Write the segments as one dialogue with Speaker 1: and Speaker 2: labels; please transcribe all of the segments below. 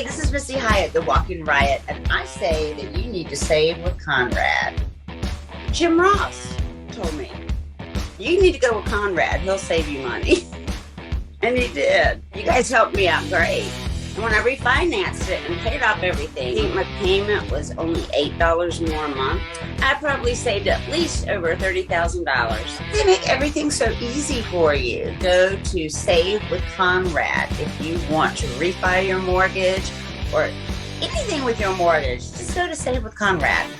Speaker 1: Hey, this is Missy Hyatt, the Walking Riot, and I say that you need to save with Conrad. Jim Ross told me, you need to go with Conrad. He'll save you money. And he did. You guys helped me out great. And when I refinanced it and paid off everything, I think my payment was only $8 more a month. I probably saved at least over $30,000. They make everything so easy for you. Go to Save with Conrad if you want to refi your mortgage or anything with your mortgage. Just go to Save with Conrad.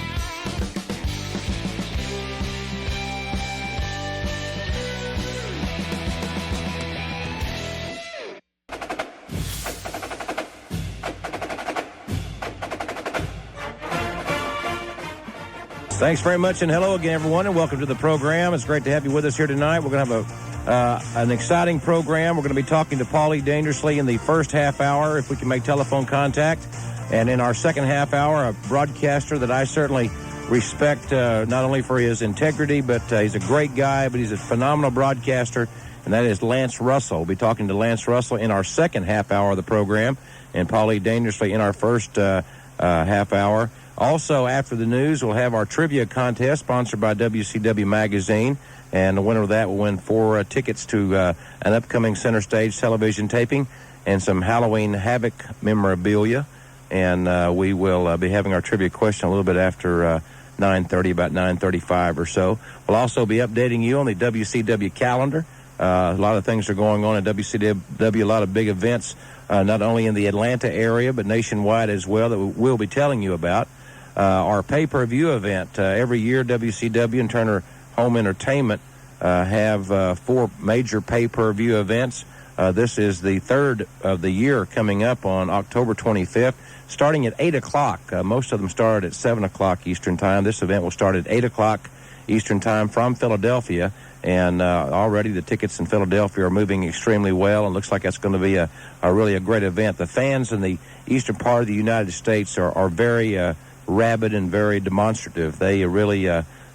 Speaker 2: Thanks very much, and hello again, everyone, and welcome to the program. It's great to have you with us here tonight. We're going to have an exciting program. We're going to be talking to Paulie Dangerously in the first half hour, if we can make telephone contact. And in our second half hour, a broadcaster that I certainly respect, not only for his integrity, but he's a great guy, but he's a phenomenal broadcaster, and that is Lance Russel. We'll be talking to Lance Russel in our second half hour of the program, and Paulie Dangerously in our first half hour. Also, after the news, we'll have our trivia contest sponsored by WCW Magazine, and the winner of that will win 4 tickets to an upcoming Center Stage television taping and some Halloween Havoc memorabilia. And we will be having our trivia question a little bit after 9:30, about 9:35 or so. We'll also be updating you on the WCW calendar. A lot of things are going on at WCW, a lot of big events, not only in the Atlanta area, but nationwide as well, that we'll be telling you about. Our pay-per-view event. Every year, WCW and Turner Home Entertainment have 4 major pay-per-view events. This is the third of the year, coming up on October 25th, starting at 8 o'clock. Most of them start at 7 o'clock Eastern Time. This event will start at 8 o'clock Eastern Time from Philadelphia, and already the tickets in Philadelphia are moving extremely well, and looks like that's going to be a really a great event. The fans in the eastern part of the United States are very rabid and very demonstrative. They really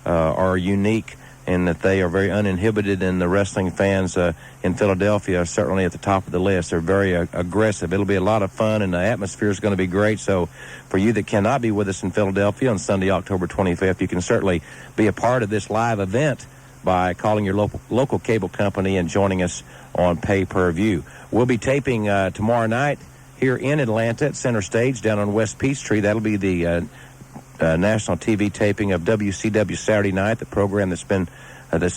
Speaker 2: are unique in that they are very uninhibited, and the wrestling fans in Philadelphia are certainly at the top of the list. They're very aggressive. It'll be a lot of fun, and the atmosphere is going to be great. So for you that cannot be with us in Philadelphia on Sunday, October 25th, you can certainly be a part of this live event by calling your local cable company and joining us on pay-per-view. We'll be taping tomorrow night here in Atlanta at Center Stage down on West Peachtree. That'll be the national TV taping of WCW Saturday Night, the program that's been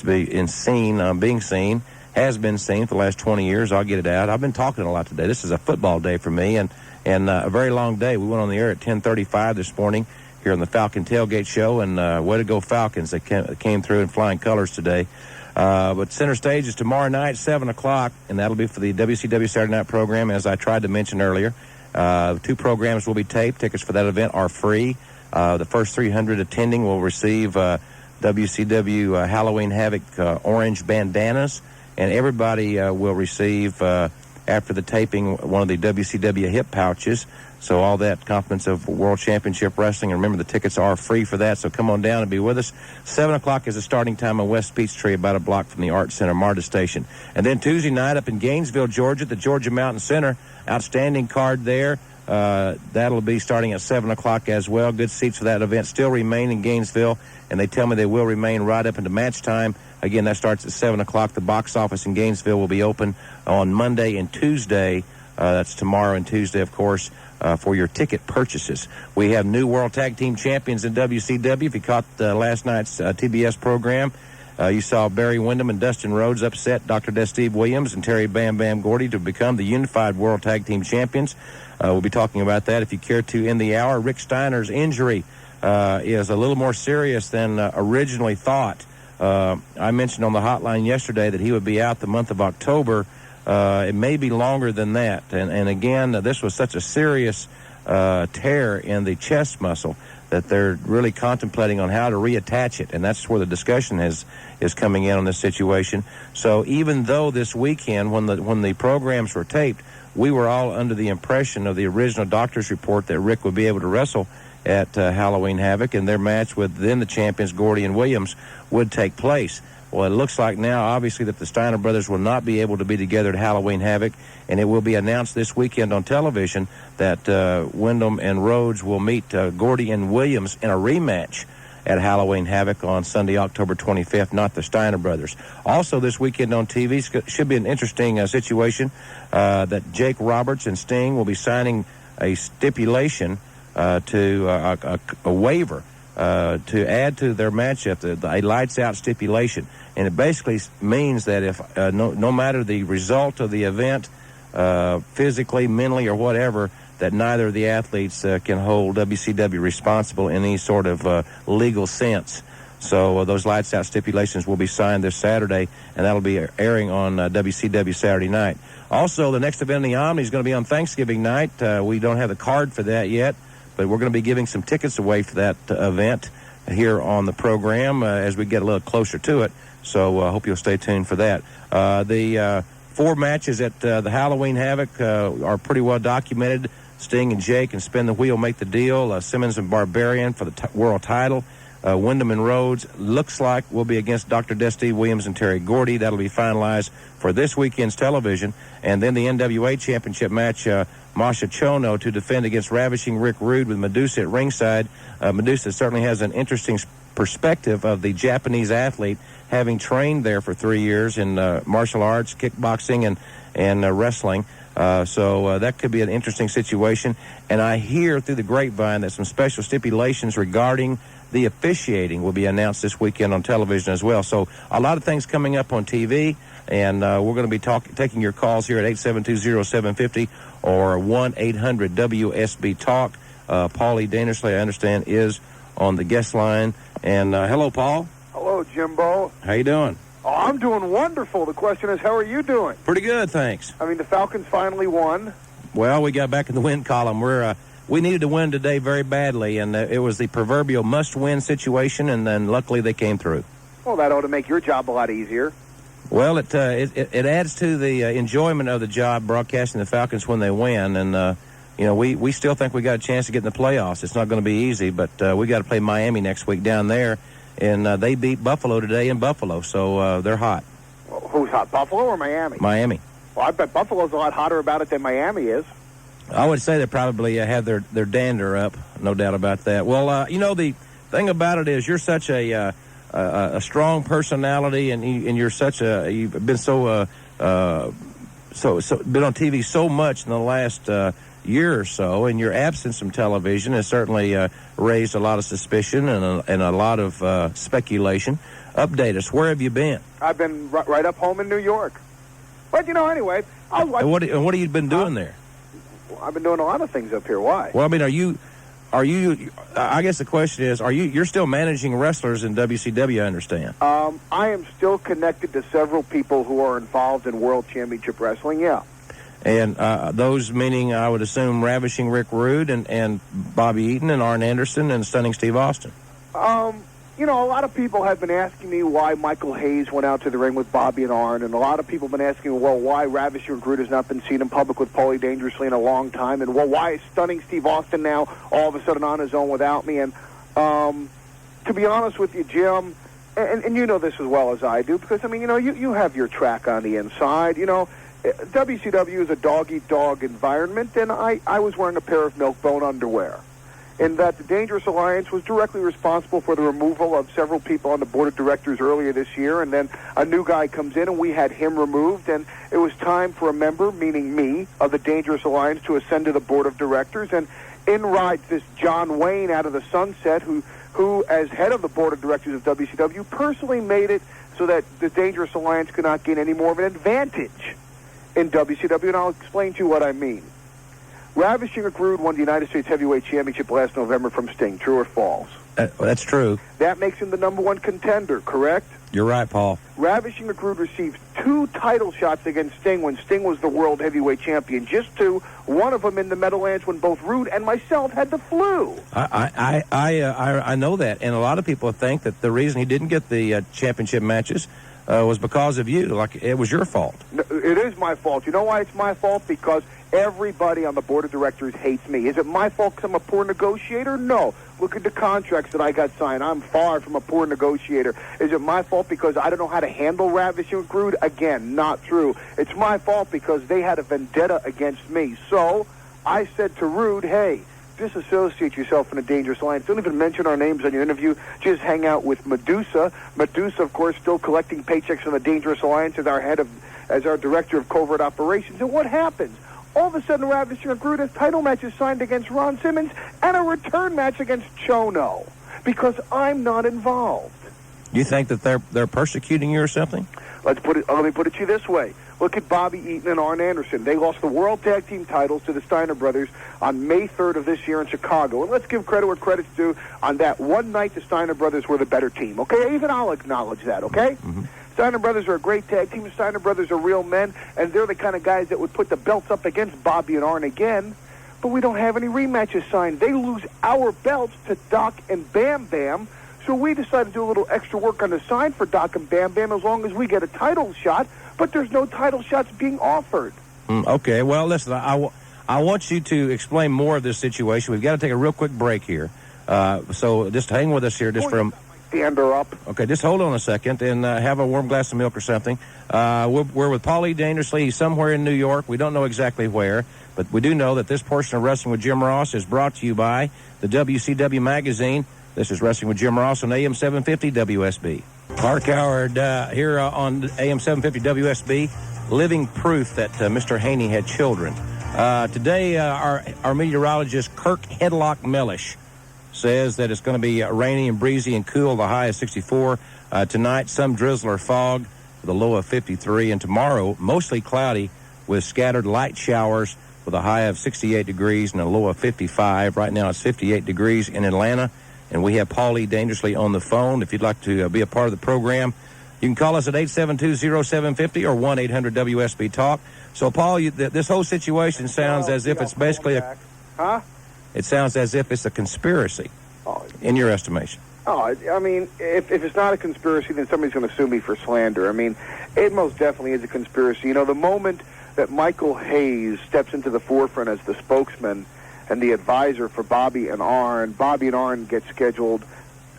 Speaker 2: being seen, has been seen for the last 20 years. I'll get it out. I've been talking a lot today. This is a football day for me, and a very long day. We went on the air at 10:35 this morning here on the Falcon Tailgate Show, and way to go Falcons. They came through in flying colors today. But Center Stage is tomorrow night, 7 o'clock, and that'll be for the WCW Saturday Night program, as I tried to mention earlier. 2 programs will be taped. Tickets for that event are free. The first 300 attending will receive WCW Halloween Havoc orange bandanas, and everybody will receive, after the taping, one of the WCW hip pouches. So all that compliments of World Championship Wrestling. And remember, the tickets are free for that, so come on down and be with us. 7 o'clock is the starting time on West Peachtree, about a block from the Art Center, MARTA Station. And then Tuesday night up in Gainesville, Georgia, the Georgia Mountain Center. Outstanding card there. That'll be starting at 7 o'clock as well. Good seats for that event still remain in Gainesville, and they tell me they will remain right up into match time. Again, that starts at 7 o'clock. The box office in Gainesville will be open on Monday and Tuesday. That's tomorrow and Tuesday, of course, for your ticket purchases. We have new World Tag Team Champions in WCW. If you caught last night's TBS program, you saw Barry Windham and Dustin Rhodes upset Dr. Death Steve Williams and Terry Bam Bam Gordy to become the unified World Tag Team Champions. We'll be talking about that if you care to in the hour. Rick Steiner's injury is a little more serious than originally thought. I mentioned on the hotline yesterday that he would be out the month of October. It may be longer than that. And again, this was such a serious tear in the chest muscle that they're really contemplating on how to reattach it. And that's where the discussion is coming in on this situation. So even though this weekend, when the programs were taped, we were all under the impression of the original doctor's report that Rick would be able to wrestle at Halloween Havoc, and their match with then the champions Gordy and Williams would take place. Well, it looks like now, obviously, that the Steiner brothers will not be able to be together at Halloween Havoc, and it will be announced this weekend on television that Wyndham and Rhodes will meet Gordy and Williams in a rematch at Halloween Havoc on Sunday, October 25th, not the Steiner brothers. Also, this weekend on TV should be an interesting situation that Jake Roberts and Sting will be signing a stipulation to a waiver to add to their matchup, a lights-out stipulation. And it basically means that if no matter the result of the event, physically, mentally, or whatever, that neither of the athletes can hold WCW responsible in any sort of legal sense. So those lights-out stipulations will be signed this Saturday, and that'll be airing on WCW Saturday night. Also, the next event in the Omni is going to be on Thanksgiving night. We don't have the card for that yet, but we're going to be giving some tickets away for that event here on the program as we get a little closer to it. So I hope you'll stay tuned for that. The 4 matches at the Halloween Havoc are pretty well documented. Sting and Jake and Spin the Wheel make the deal. Simmons and Barbarian for the world title. Wyndham and Rhodes looks like will be against Dr. Dusty, Williams, and Terry Gordy. That'll be finalized for this weekend's television. And then the NWA Championship match, Masha Chono to defend against Ravishing Rick Rude with Medusa at ringside. Medusa certainly has an interesting perspective of the Japanese athlete, having trained there for 3 years in martial arts, kickboxing, and wrestling. So that could be an interesting situation. And I hear through the grapevine that some special stipulations regarding the officiating will be announced this weekend on television as well. So a lot of things coming up on TV, and we're going to be taking your calls here at 872-0750 or 1-800-WSB-TALK. Paulie Dangersley, I understand, is on the guest line. And hello, Paul.
Speaker 3: Hello, Jimbo.
Speaker 2: How you doing?
Speaker 3: Oh, I'm doing wonderful. The question is, how are you doing?
Speaker 2: Pretty good, thanks.
Speaker 3: I mean, the Falcons finally won.
Speaker 2: Well, we got back in the win column. We needed to win today very badly, and it was the proverbial must-win situation, and then luckily they came through.
Speaker 3: Well, that ought to make your job a lot easier.
Speaker 2: Well, it adds to the enjoyment of the job broadcasting the Falcons when they win, and we still think we got a chance to get in the playoffs. It's not going to be easy, but we got to play Miami next week down there, and they beat Buffalo today in Buffalo, so they're hot.
Speaker 3: Well, who's hot, Buffalo or Miami?
Speaker 2: Miami.
Speaker 3: Well, I bet Buffalo's a lot hotter about it than Miami is.
Speaker 2: I would say they probably have their dander up, no doubt about that. Well, the thing about it is you're such a strong personality, and you've been so been on TV so much in the last year or so, and your absence from television has certainly raised a lot of suspicion and a lot of speculation. Update us. Where have you been?
Speaker 3: I've been right up home in New York. But anyway,
Speaker 2: what have you been doing there?
Speaker 3: I've been doing a lot of things up here. Why?
Speaker 2: Well, I mean, are you? I guess the question is, you're still managing wrestlers in WCW? I understand.
Speaker 3: I am still connected to several people who are involved in World Championship Wrestling. Yeah.
Speaker 2: And those meaning, I would assume, Ravishing Rick Rude and Bobby Eaton and Arn Anderson and Stunning Steve Austin.
Speaker 3: A lot of people have been asking me why Michael Hayes went out to the ring with Bobby and Arn, and a lot of people have been asking me, well, why Ravishing Rick Rude has not been seen in public with Paulie Dangerously in a long time, and, well, why is Stunning Steve Austin now all of a sudden on his own without me? And to be honest with you, Jim, and you know this as well as I do, because, I mean, you have your track on the inside. WCW is a dog-eat-dog environment, and I was wearing a pair of Milk-Bone underwear. In that the Dangerous Alliance was directly responsible for the removal of several people on the board of directors earlier this year, and then a new guy comes in and we had him removed, and it was time for a member, meaning me, of the Dangerous Alliance to ascend to the board of directors, and in rides this John Wayne out of the sunset, who as head of the board of directors of WCW, personally made it so that the Dangerous Alliance could not gain any more of an advantage in WCW, and I'll explain to you what I mean. Ravishing Rick Rude won the United States Heavyweight Championship last November from Sting. True or false?
Speaker 2: That's true.
Speaker 3: That makes him the number one contender, correct?
Speaker 2: You're right, Paul.
Speaker 3: Ravishing Rick Rude received 2 title shots against Sting when Sting was the World Heavyweight Champion. Just 2. One of them in the Meadowlands when both Rude and myself had the flu.
Speaker 2: I know that, and a lot of people think that the reason he didn't get the championship matches was because of you. Like, it was your fault.
Speaker 3: No, it is my fault. You know why it's my fault? Because everybody on the board of directors hates me. Is it my fault because I'm a poor negotiator? No. Look at the contracts that I got signed. I'm far from a poor negotiator. Is it my fault because I don't know how to handle Ravishing Rude? Again, not true. It's my fault because they had a vendetta against me. So I said to Rude, hey, disassociate yourself in a dangerous alliance. Don't even mention our names on your interview. Just hang out with Medusa. Medusa, of course, still collecting paychecks from the Dangerous Alliance as our director of covert operations. And what happens? All of a sudden, Ravishing Rude has title matches signed against Ron Simmons and a return match against Chono because I'm not involved.
Speaker 2: You think that they're persecuting you or something?
Speaker 3: Let me put it to you this way. Look at Bobby Eaton and Arn Anderson. They lost the World Tag Team titles to the Steiner Brothers on May 3rd of this year in Chicago. And let's give credit where credit's due. On that one night, the Steiner Brothers were the better team. Okay? Even I'll acknowledge that, okay? Mm-hmm. Steiner Brothers are a great tag team. The Steiner Brothers are real men, and they're the kind of guys that would put the belts up against Bobby and Arn again. But we don't have any rematches signed. They lose our belts to Doc and Bam Bam. So we decided to do a little extra work on the sign for Doc and Bam Bam as long as we get a title shot. But there's no title shots being offered.
Speaker 2: Okay, well, listen, I want you to explain more of this situation. We've got to take a real quick break here. So just hang with us here just for a...
Speaker 3: Stand her up.
Speaker 2: Okay, just hold on a second and have a warm glass of milk or something. We're with Paulie Dangerously. He's somewhere in New York. We don't know exactly where, but we do know that this portion of Wrestling with Jim Ross is brought to you by the WCW magazine. This is Wrestling with Jim Ross on AM 750 WSB. Clark Howard here on AM 750 WSB, living proof that Mr. Haney had children. Today, our meteorologist, Kirk Headlock Mellish, says that it's going to be rainy and breezy and cool. The high is 64. Tonight, some drizzle or fog with a low of 53. And tomorrow, mostly cloudy with scattered light showers with a high of 68 degrees and a low of 55. Right now, it's 58 degrees in Atlanta. And we have Paulie Dangerously on the phone. If you'd like to be a part of the program, you can call us at 872-0750 or 1-800-WSB-TALK. So, Paul, this whole situation sounds as if it's basically it sounds as if it's a conspiracy, in your estimation.
Speaker 3: I mean, if it's not a conspiracy, then somebody's going to sue me for slander. I mean, it most definitely is a conspiracy. You know, the moment that Michael Hayes steps into the forefront as the spokesman and the advisor for Bobby and Arn get scheduled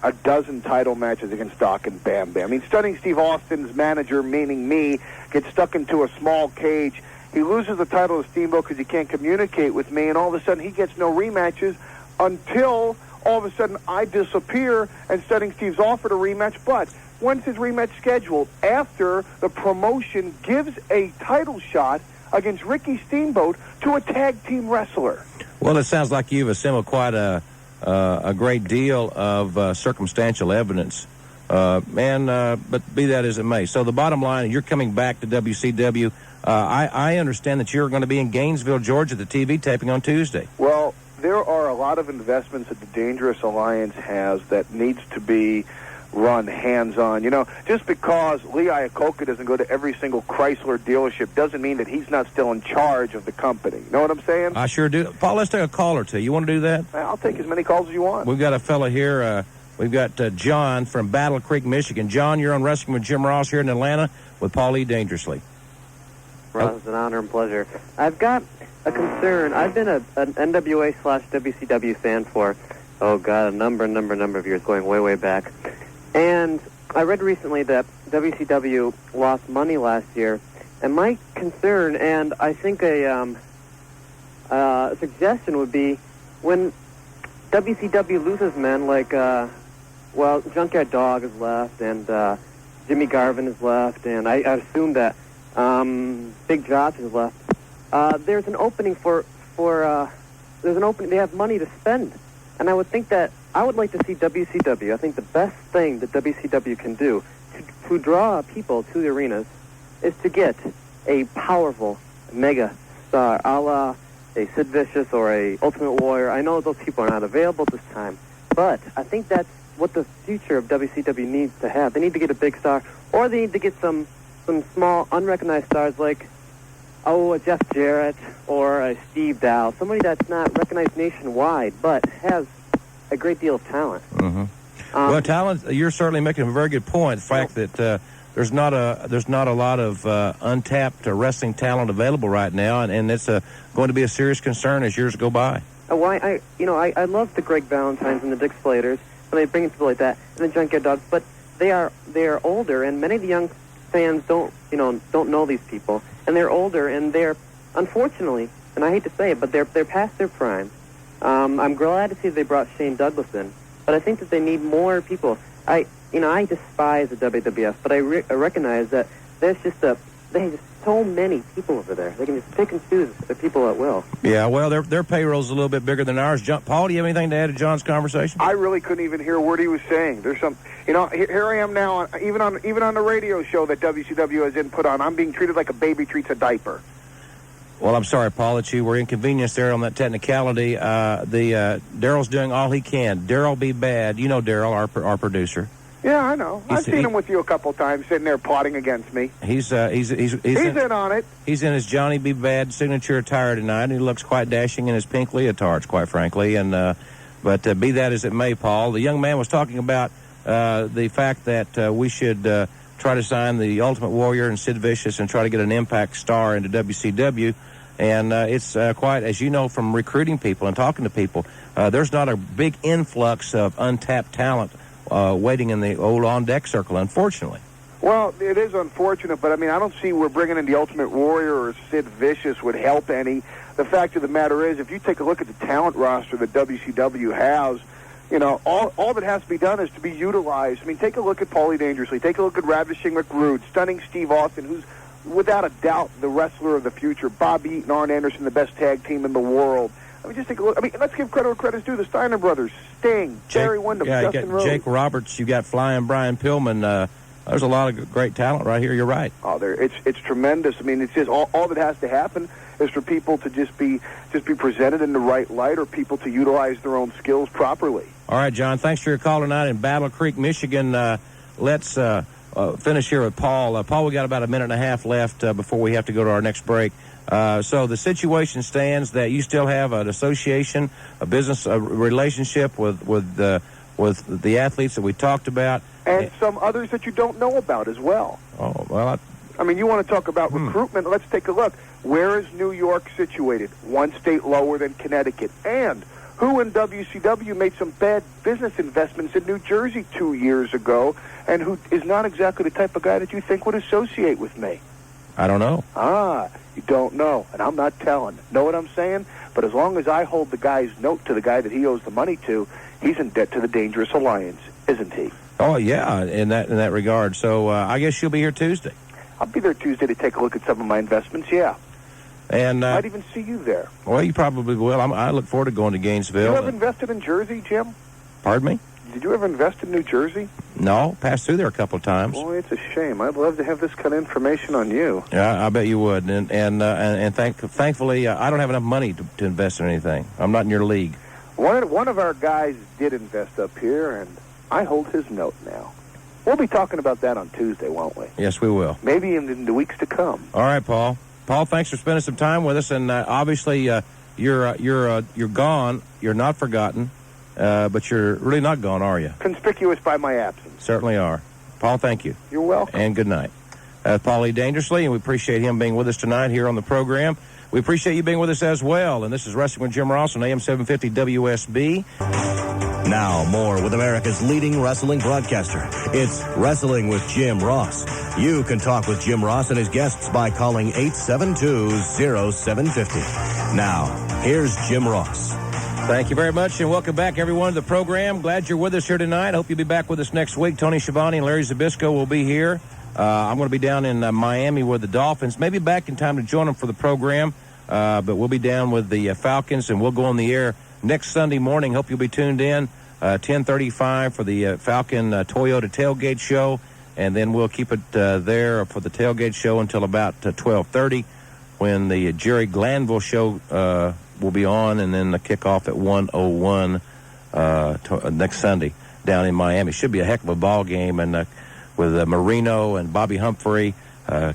Speaker 3: a dozen title matches against Doc and Bam Bam. I mean, Stunning Steve Austin's manager, meaning me, gets stuck into a small cage. He loses the title to Steamboat because he can't communicate with me, and all of a sudden he gets no rematches until all of a sudden I disappear and Stunning Steve's offered a rematch. But when's his rematch scheduled? After the promotion gives a title shot against Ricky Steamboat to a tag team wrestler.
Speaker 2: Well, it sounds like you've assembled quite a great deal of circumstantial evidence, but be that as it may. So the bottom line, you're coming back to WCW. I understand that you're going to be in Gainesville, Georgia, the TV taping on Tuesday.
Speaker 3: Well, there are a lot of investments that the Dangerous Alliance has that needs to be run hands-on. You know, just because Lee Iacocca doesn't go to every single Chrysler dealership doesn't mean that he's not still in charge of the company. You know what I'm saying?
Speaker 2: I sure do. Paul, let's take a call or two. You want to do that?
Speaker 3: I'll take as many calls as you want.
Speaker 2: We've got a fella here. We've got John from Battle Creek, Michigan. John, you're on Wrestling with Jim Ross here in Atlanta with Paulie Dangerously.
Speaker 4: Ross, it's an honor and pleasure. I've got a concern. I've been an NWA/WCW fan for, a number of years, going way, way back. And I read recently that WCW lost money last year. And my concern, and I think a suggestion would be, when WCW loses men like, Junkyard Dog is left, and Jimmy Garvin is left, and I assume that Big Josh is left. There's an opening they have money to spend. And I would think that I would like to see WCW. I think the best thing that WCW can do to draw people to the arenas is to get a powerful mega star, a la a Sid Vicious or a Ultimate Warrior. I know those people are not available at this time, but I think that's what the future of WCW needs to have. They need to get a big star, or they need to get some small, unrecognized stars like, a Jeff Jarrett or a Steve Dow, somebody that's not recognized nationwide, but has a great deal of talent.
Speaker 2: Mm-hmm. Well, talent, you're certainly making a very good point. The fact that there's not a lot of untapped wrestling talent available right now, and it's going to be a serious concern as years go by.
Speaker 4: Well, I love the Greg Valentines and the Dick Slaters, and they bring in people like that, and the Junkyard Dogs, but they are older, and many of the young fans don't know these people, and they're older, and they're, unfortunately, and I hate to say it, but they're past their prime. I'm glad to see they brought Shane Douglas in, but I think that they need more people. I despise the WWF, but I recognize that there's just so many people over there. They can just pick and choose the people at will.
Speaker 2: Yeah, well, their payroll's a little bit bigger than ours. Paul, do you have anything to add to John's conversation?
Speaker 3: I really couldn't even hear a word he was saying. There's some, here I am now, even on the radio show that WCW has input on, I'm being treated like a baby treats a diaper.
Speaker 2: Well, I'm sorry, Paul, that you were inconvenienced there on that technicality. Daryl's doing all he can. Daryl be bad. You know Daryl, our producer.
Speaker 3: Yeah, I know. I've seen him with you a couple times, sitting there plotting against me.
Speaker 2: He's
Speaker 3: in on it.
Speaker 2: He's in his Johnny Be Bad signature attire tonight, and he looks quite dashing in his pink leotards, quite frankly. And but be that as it may, Paul, the young man was talking about the fact that we should try to sign the Ultimate Warrior and Sid Vicious and try to get an Impact star into WCW. And it's quite, as you know from recruiting people and talking to people, there's not a big influx of untapped talent waiting in the old on-deck circle, unfortunately.
Speaker 3: Well, it is unfortunate, but I mean, I don't see where bringing in the Ultimate Warrior or Sid Vicious would help any. The fact of the matter is, if you take a look at the talent roster that WCW has, all that has to be done is to be utilized. I mean, take a look at Paulie Dangerously. Take a look at Ravishing McRude, Stunning Steve Austin, who's without a doubt the wrestler of the future. Bob Eaton, Arn Anderson, the best tag team in the world. I mean, just take a look. I mean, let's give credit where credit's due. The Steiner brothers, Sting, Barry Windham, Justin
Speaker 2: you got
Speaker 3: Rhodes.
Speaker 2: Jake Roberts, you got Flying Brian Pillman. There's a lot of great talent right here. You're right.
Speaker 3: Oh, it's tremendous. I mean, it's just all that has to happen is for people to just be presented in the right light, or people to utilize their own skills properly.
Speaker 2: All right, John. Thanks for your call tonight in Battle Creek, Michigan. Let's finish here with Paul. Paul, we got about a minute and a half left before we have to go to our next break. So the situation stands that you still have an association, a business relationship with the athletes that we talked about.
Speaker 3: And some others that you don't know about as well.
Speaker 2: Oh, well,
Speaker 3: I mean, you want to talk about recruitment. Let's take a look. Where is New York situated? One state lower than Connecticut. And who in WCW made some bad business investments in New Jersey 2 years ago, and who is not exactly the type of guy that you think would associate with me?
Speaker 2: I don't know.
Speaker 3: You don't know, and I'm not telling. Know what I'm saying? But as long as I hold the guy's note to the guy that he owes the money to, he's in debt to the Dangerous Alliance, isn't he?
Speaker 2: Oh, yeah, in that regard. So I guess you'll be here Tuesday.
Speaker 3: I'll be there Tuesday to take a look at some of my investments, yeah.
Speaker 2: And
Speaker 3: might even see you there.
Speaker 2: Well, you probably will. I look forward to going to Gainesville.
Speaker 3: Did you ever invested in Jersey, Jim?
Speaker 2: Pardon me?
Speaker 3: Did you ever invest in New Jersey?
Speaker 2: No, passed through there a couple of times.
Speaker 3: Boy, it's a shame. I'd love to have this kind of information on you.
Speaker 2: Yeah, I bet you would. And thankfully, I don't have enough money to invest in anything. I'm not in your league.
Speaker 3: One of our guys did invest up here, and I hold his note now. We'll be talking about that on Tuesday, won't we?
Speaker 2: Yes, we will.
Speaker 3: Maybe in the weeks to come.
Speaker 2: All right, Paul. Paul, thanks for spending some time with us. And obviously, you're gone. You're not forgotten, but you're really not gone, are you?
Speaker 3: Conspicuous by my absence.
Speaker 2: Certainly are. Paul, thank you.
Speaker 3: You're welcome.
Speaker 2: And good night. Paulie Dangerously, and we appreciate him being with us tonight here on the program. We appreciate you being with us as well. And this is Wrestling with Jim Ross on AM 750 WSB.
Speaker 5: Now, more with America's leading wrestling broadcaster. It's Wrestling with Jim Ross. You can talk with Jim Ross and his guests by calling 872-0750. Now, here's Jim Ross.
Speaker 2: Thank you very much, and welcome back, everyone, to the program. Glad you're with us here tonight. Hope you'll be back with us next week. Tony Schiavone and Larry Zbyszko will be here. I'm going to be down in Miami with the Dolphins. Maybe back in time to join them for the program, but we'll be down with the Falcons, and we'll go on the air next Sunday morning. Hope you'll be tuned in, 10:35 for the Falcon Toyota tailgate show, and then we'll keep it there for the tailgate show until about 12:30 when the Jerry Glanville show will be on, and then the kickoff at 1:01 next Sunday down in Miami. Should be a heck of a ball game, and with Marino and Bobby Humphrey,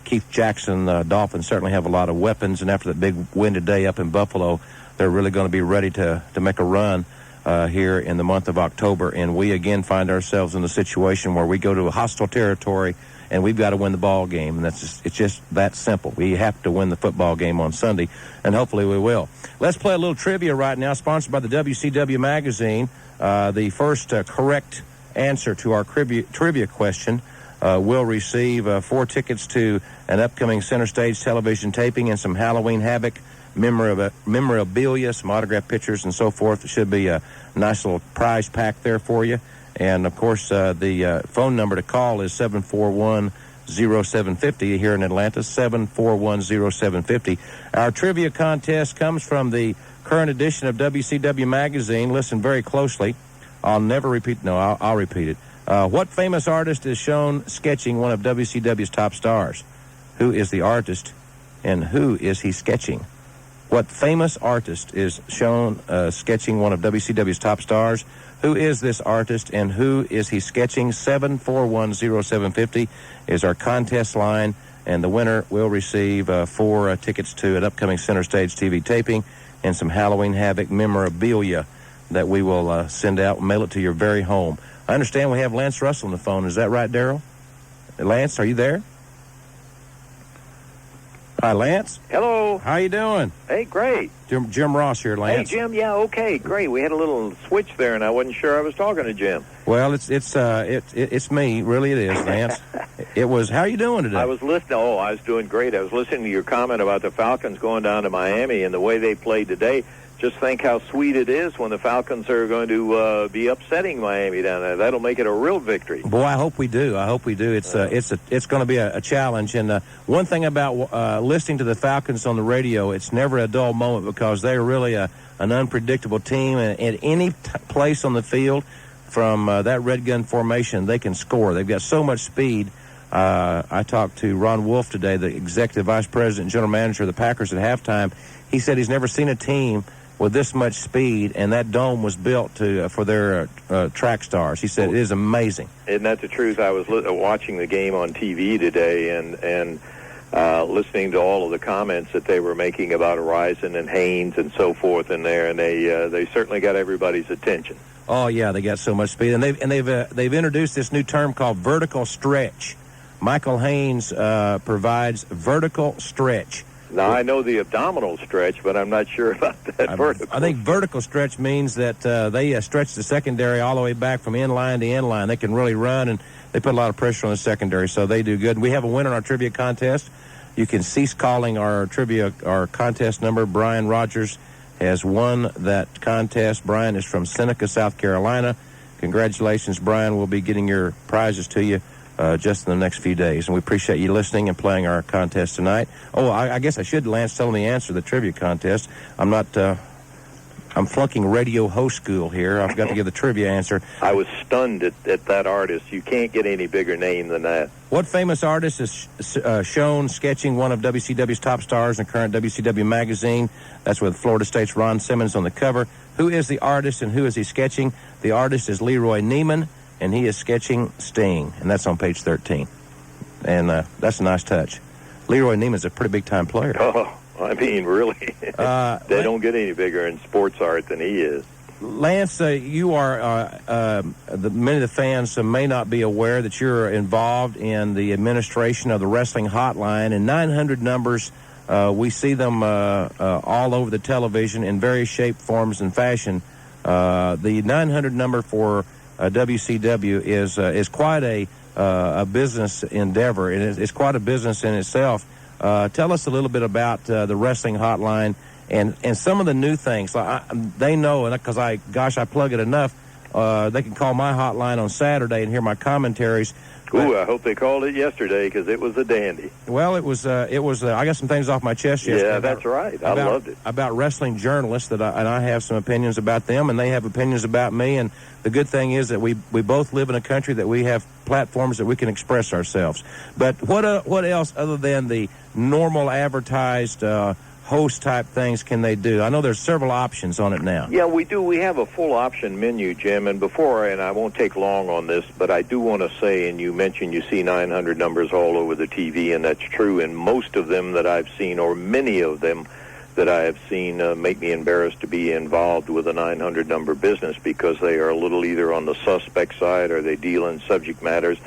Speaker 2: Keith Jackson, Dolphins certainly have a lot of weapons, and after that big win today up in Buffalo, they're really going to be ready to make a run. here in the month of October, and we again find ourselves in the situation where we go to a hostile territory and we've got to win the ball game, and it's just that simple. We have to win the football game on Sunday, and hopefully we will. Let's play a little trivia right now, sponsored by the WCW magazine. The first correct answer to our trivia question will receive 4 tickets to an upcoming Center Stage television taping and some Halloween Havoc memorabilia, some autographed pictures and so forth. It should be a nice little prize pack there for you. And, of course, the phone number to call is 741-0750 here in Atlanta, 741-0750. Our trivia contest comes from the current edition of WCW magazine. Listen very closely. I'll repeat it. What famous artist is shown sketching one of WCW's top stars? Who is the artist, and who is he sketching? What famous artist is shown sketching one of WCW's top stars? Who is this artist, and who is he sketching? 741-0750 is our contest line, and the winner will receive 4 tickets to an upcoming Center Stage TV taping and some Halloween Havoc memorabilia that we will send out and mail it to your very home. I understand we have Lance Russel on the phone. Is that right, Daryl? Lance, are you there? Hi, Lance.
Speaker 6: Hello.
Speaker 2: How you doing?
Speaker 6: Hey, great.
Speaker 2: Jim Ross here, Lance.
Speaker 6: Hey, Jim. Yeah, okay, great. We had a little switch there, and I wasn't sure I was talking to Jim.
Speaker 2: Well, it's me. Really, it is, Lance. It was. How are you doing today?
Speaker 6: I was listening. Oh, I was doing great. I was listening to your comment about the Falcons going down to Miami and the way they played today. Just think how sweet it is when the Falcons are going to be upsetting Miami down there. That'll make it a real victory.
Speaker 2: Boy, I hope we do. It's going to be a challenge. And one thing about listening to the Falcons on the radio, it's never a dull moment because they're really an unpredictable team. And at any place on the field, from that red gun formation, they can score. They've got so much speed. I talked to Ron Wolf today, the executive vice president and general manager of the Packers at halftime. He said he's never seen a team with this much speed, and that dome was built for their track stars. He said it is amazing.
Speaker 6: Isn't that the truth? I was watching the game on TV today and listening to all of the comments that they were making about Horizon and Haynes and so forth in there, and they certainly got everybody's attention.
Speaker 2: Oh yeah, they got so much speed, and they've introduced this new term called vertical stretch. Michael Haynes provides vertical stretch.
Speaker 6: Now, I know the abdominal stretch, but I'm not sure about that vertical.
Speaker 2: I think vertical stretch means that they stretch the secondary all the way back from inline to inline. They can really run, and they put a lot of pressure on the secondary, so they do good. We have a winner in our trivia contest. You can cease calling our contest number. Brian Rogers has won that contest. Brian is from Seneca, South Carolina. Congratulations, Brian. We'll be getting your prizes to you just in the next few days. And we appreciate you listening and playing our contest tonight. Oh, I guess I should, Lance, tell me the answer to the trivia contest. I'm flunking radio host school here. I've got to give the trivia answer.
Speaker 6: I was stunned at that artist. You can't get any bigger name than that.
Speaker 2: What famous artist is shown sketching one of WCW's top stars in the current WCW magazine? That's with Florida State's Ron Simmons on the cover. Who is the artist and who is he sketching? The artist is Leroy Neiman, and he is sketching Sting, and that's on page 13. And that's a nice touch. Leroy Neiman's a pretty big-time player.
Speaker 6: Oh, I mean, really. They don't get any bigger in sports art than he is.
Speaker 2: Lance, you are, many of the fans may not be aware that you're involved in the administration of the Wrestling Hotline, and 900 numbers, we see them all over the television in various shape, forms, and fashion. The 900 number for WCW is quite a business endeavor, and it's quite a business in itself. Tell us a little bit about the Wrestling Hotline and some of the new things. They know, and because I plug it enough, they can call my hotline on Saturday and hear my commentaries.
Speaker 6: Ooh, I hope they called it yesterday because it was a dandy.
Speaker 2: Well, it was. I got some things off my chest yesterday.
Speaker 6: Yeah, that's right. I loved it. About
Speaker 2: wrestling journalists and I have some opinions about them, and they have opinions about me. And the good thing is that we both live in a country that we have platforms that we can express ourselves. But what else other than the normal advertised host type things can they do? I know there's several options on it now.
Speaker 6: Yeah, we do. We have a full option menu, Jim. And I won't take long on this, but I do want to say, and you mentioned you see 900 numbers all over the TV, and that's true. And most of them that I've seen, or many of them, that I have seen make me embarrassed to be involved with a 900 number business, because they are a little either on the suspect side or they deal in subject matters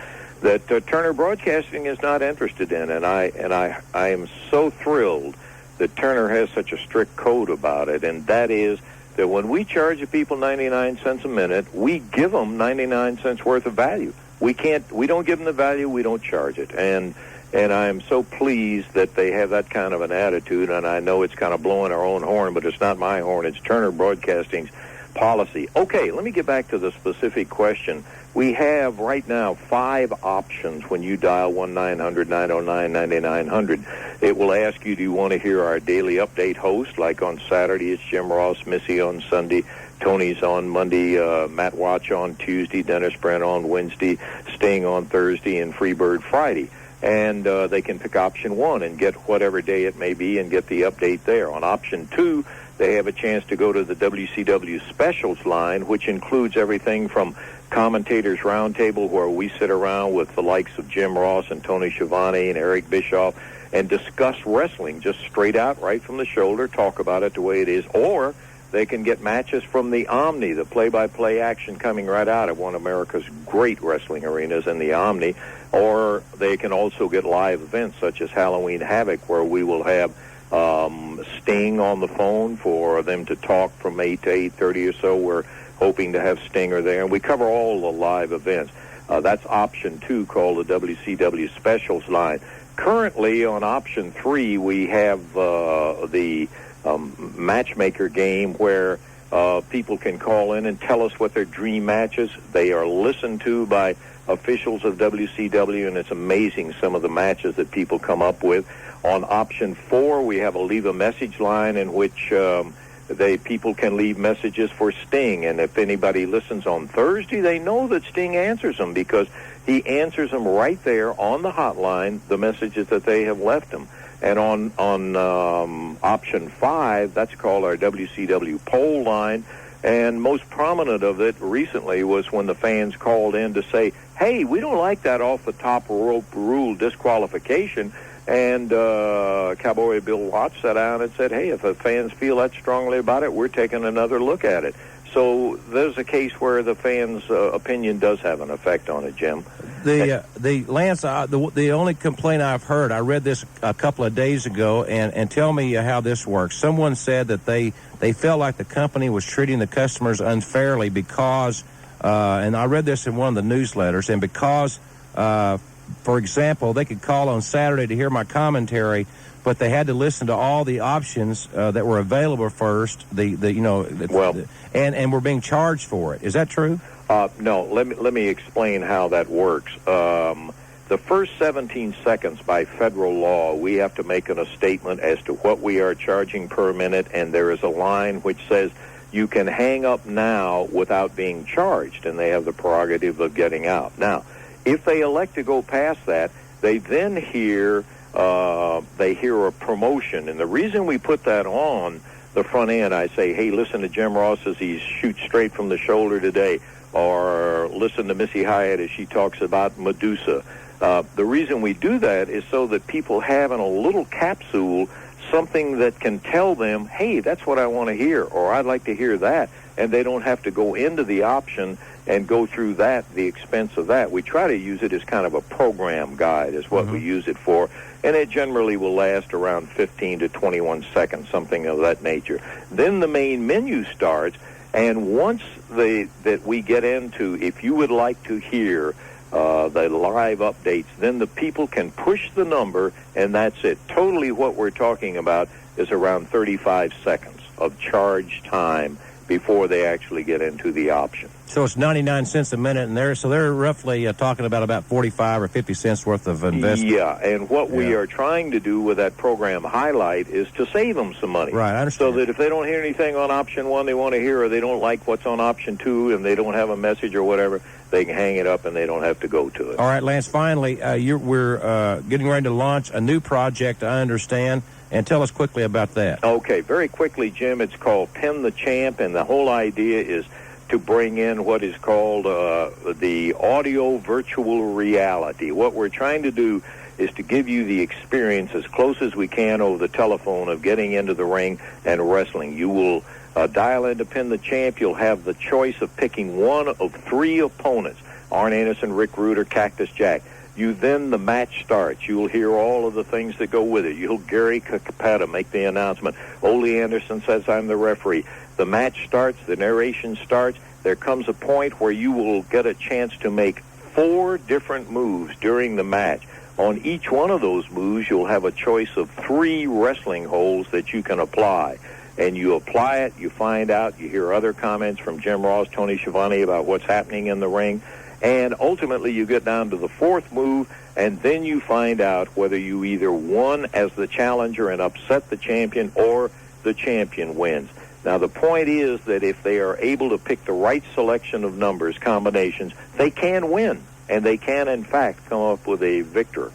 Speaker 6: that Turner Broadcasting is not interested in. And I am so thrilled that Turner has such a strict code about it, and that is that when we charge the people 99 cents a minute, we give them 99 cents worth of value. We don't give them the value, we don't charge it. And I'm so pleased that they have that kind of an attitude, and I know it's kind of blowing our own horn, but it's not my horn, it's Turner Broadcasting's policy. Okay, let me get back to the specific question. We have right now 5 options when you dial 1-900-909-9900. It will ask you, do you want to hear our daily update host? Like on Saturday, it's Jim Ross, Missy on Sunday, Tony's on Monday, Matt Watch on Tuesday, Dennis Brent on Wednesday, Sting on Thursday, and Freebird Friday. And they can pick option 1 and get whatever day it may be and get the update there. On option 2, they have a chance to go to the WCW Specials line, which includes everything from Commentators Roundtable, where we sit around with the likes of Jim Ross and Tony Schiavone and Eric Bischoff and discuss wrestling just straight out, right from the shoulder, talk about it the way it is. Or they can get matches from the Omni, the play-by-play action coming right out of one of America's great wrestling arenas in the Omni. Or they can also get live events such as Halloween Havoc, where we will have Sting on the phone for them to talk from 8 to 8:30 or so. We're hoping to have Stinger there, and we cover all the live events. That's option 2, called the WCW Specials line. Currently, on option 3, we have the matchmaker game, where people can call in and tell us what their dream matches. They are listened to by officials of WCW, and it's amazing some of the matches that people come up with. On option 4, we have a leave a message line in which people can leave messages for Sting, and if anybody listens on Thursday, they know that Sting answers them, because he answers them right there on the hotline, the messages that they have left him. And on option 5, that's called our WCW poll line, and most prominent of it recently was when the fans called in to say, hey, we don't like that off the top rope rule disqualification. And Cowboy Bill Watts sat down and said, hey, if the fans feel that strongly about it, we're taking another look at it. So there's a case where the fans' opinion does have an effect on it, Jim.
Speaker 2: The Lance, the only complaint I've heard, I read this a couple of days ago, and tell me how this works. Someone said that they felt like the company was treating the customers unfairly because, and I read this in one of the newsletters, and because, for example, they could call on Saturday to hear my commentary, but they had to listen to all the options that were available first. And were being charged for it. Is that true?
Speaker 6: No. Let me explain how that works. The first 17 seconds by federal law, we have to make a statement as to what we are charging per minute, and there is a line which says you can hang up now without being charged, and they have the prerogative of getting out. Now, if they elect to go past that, they then hear a promotion, and the reason we put that on the front end, I say, hey, listen to Jim Ross as he shoots straight from the shoulder today, or listen to Missy Hyatt as she talks about Medusa. The reason we do that is so that people have in a little capsule something that can tell them, hey, that's what I want to hear, or I'd like to hear that, and they don't have to go into the option and go through the expense of that. We try to use it as kind of a program guide is what we use it for, and it generally will last around 15 to 21 seconds, something of that nature. Then the main menu starts, and once that we get into, if you would like to hear the live updates, then the people can push the number, and that's it. Totally what we're talking about is around 35 seconds of charge time before they actually get into the option.
Speaker 2: So it's 99 cents a minute, and they're roughly talking about 45 or 50 cents worth of investment.
Speaker 6: Yeah, and what we are trying to do with that program highlight is to save them some money.
Speaker 2: Right, I understand.
Speaker 6: So that if they don't hear anything on option 1 they want to hear, or they don't like what's on option 2 and they don't have a message or whatever, they can hang it up and they don't have to go to it.
Speaker 2: All right, Lance, finally, we're getting ready to launch a new project, I understand, and tell us quickly about that.
Speaker 6: Okay, very quickly, Jim. It's called Pin the Champ, and the whole idea is to bring in what is called the audio virtual reality. What we're trying to do is to give you the experience as close as we can over the telephone of getting into the ring and wrestling. You will dial in to pin the champ. You'll have the choice of picking one of 3 opponents, Arn Anderson, Rick Rude, or Cactus Jack. The match starts. You will hear all of the things that go with it. You'll hear Gary Capetta make the announcement. Ole Anderson says, I'm the referee. The match starts. The narration starts. There comes a point where you will get a chance to make 4 different moves during the match. On each one of those moves, you'll have a choice of 3 wrestling holds that you can apply. And you apply it, you find out, you hear other comments from Jim Ross, Tony Schiavone about what's happening in the ring. And ultimately, you get down to the 4th move, and then you find out whether you either won as the challenger and upset the champion, or the champion wins. Now, the point is that if they are able to pick the right selection of numbers, combinations, they can win, and they can, in fact, come up with a victor.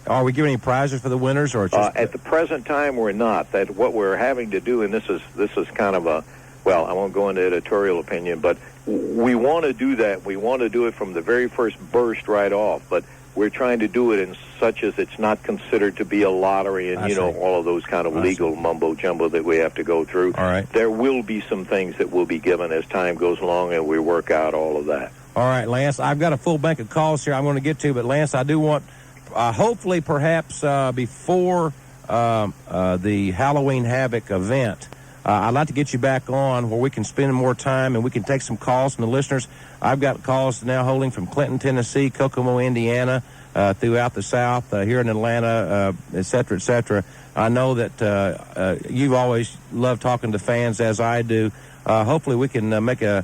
Speaker 2: Are we giving any prizes for the winners, or just
Speaker 6: at the present time we're not? That what we're having to do, and this is kind of a, well, I won't go into editorial opinion, but we want to do that. We want to do it from the very first burst right off, but we're trying to do it in such as it's not considered to be a lottery, and all of those kind of legal mumbo jumbo that we have to go through.
Speaker 2: All right.
Speaker 6: There will be some things that will be given as time goes along, and we work out all of that.
Speaker 2: All right, Lance, I've got a full bank of calls here I'm going to get to, but Lance, I do want, hopefully perhaps before the Halloween Havoc event, I'd like to get you back on where we can spend more time and we can take some calls from the listeners. I've got calls now holding from Clinton, Tennessee, Kokomo, Indiana, throughout the South, here in Atlanta, et cetera, et cetera. I know that you've always loved talking to fans, as I do. Hopefully we can make a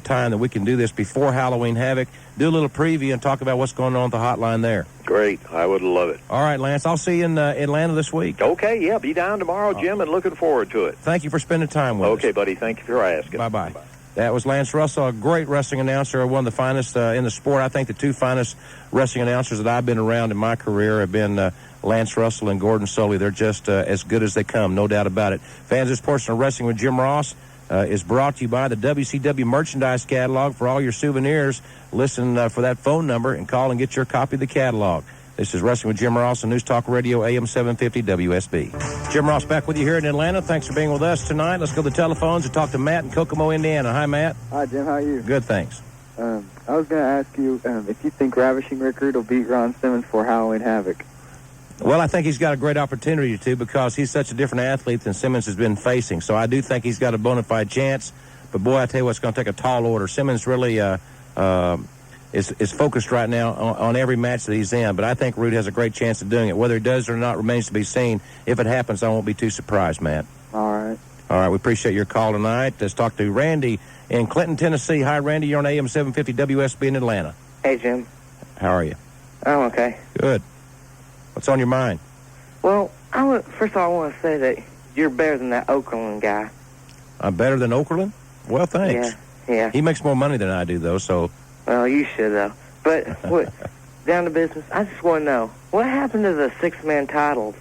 Speaker 2: time that we can do this before Halloween Havoc, do a little preview and talk about what's going on at the hotline there.
Speaker 6: Great. I would love it.
Speaker 2: All right, Lance, I'll see you in Atlanta this week.
Speaker 6: Okay, yeah, be down tomorrow, Jim, and looking forward to it.
Speaker 2: Thank you for spending time with us.
Speaker 6: Okay, buddy, thank you for asking.
Speaker 2: Bye-bye. That was Lance Russel, a great wrestling announcer, one of the finest in the sport. I think the 2 finest wrestling announcers that I've been around in my career have been Lance Russel and Gordon Soley. They're just as good as they come, no doubt about it. Fans, this portion of Wrestling with Jim Ross is brought to you by the WCW merchandise catalog. For all your souvenirs, listen for that phone number and call and get your copy of the catalog. This is Wrestling with Jim Ross on News Talk Radio, AM 750 WSB. Jim Ross back with you here in Atlanta. Thanks for being with us tonight. Let's go to the telephones and talk to Matt in Kokomo, Indiana. Hi, Matt.
Speaker 7: Hi, Jim. How are you?
Speaker 2: Good, thanks.
Speaker 7: I was going to ask you if you think Ravishing Rick Rude will beat Ron Simmons for Halloween Havoc.
Speaker 2: Well, I think he's got a great opportunity to, because he's such a different athlete than Simmons has been facing. So I do think he's got a bona fide chance. But, boy, I tell you what, it's going to take a tall order. Simmons really is focused right now on every match that he's in. But I think Rude has a great chance of doing it. Whether he does or not remains to be seen. If it happens, I won't be too surprised, Matt.
Speaker 7: All right.
Speaker 2: All right, we appreciate your call tonight. Let's talk to Randy in Clinton, Tennessee. Hi, Randy. You're on AM 750 WSB in Atlanta.
Speaker 4: Hey, Jim.
Speaker 2: How are you?
Speaker 4: I'm okay.
Speaker 2: Good. What's on your mind?
Speaker 4: Well, first of all, I want to say that you're better than that Okerlund guy.
Speaker 2: I'm better than Okerlund? Well, thanks.
Speaker 4: Yeah.
Speaker 2: He makes more money than I do, though, so...
Speaker 4: Well, you should, though. But, down to business, I just want to know, what happened to the 6-man titles?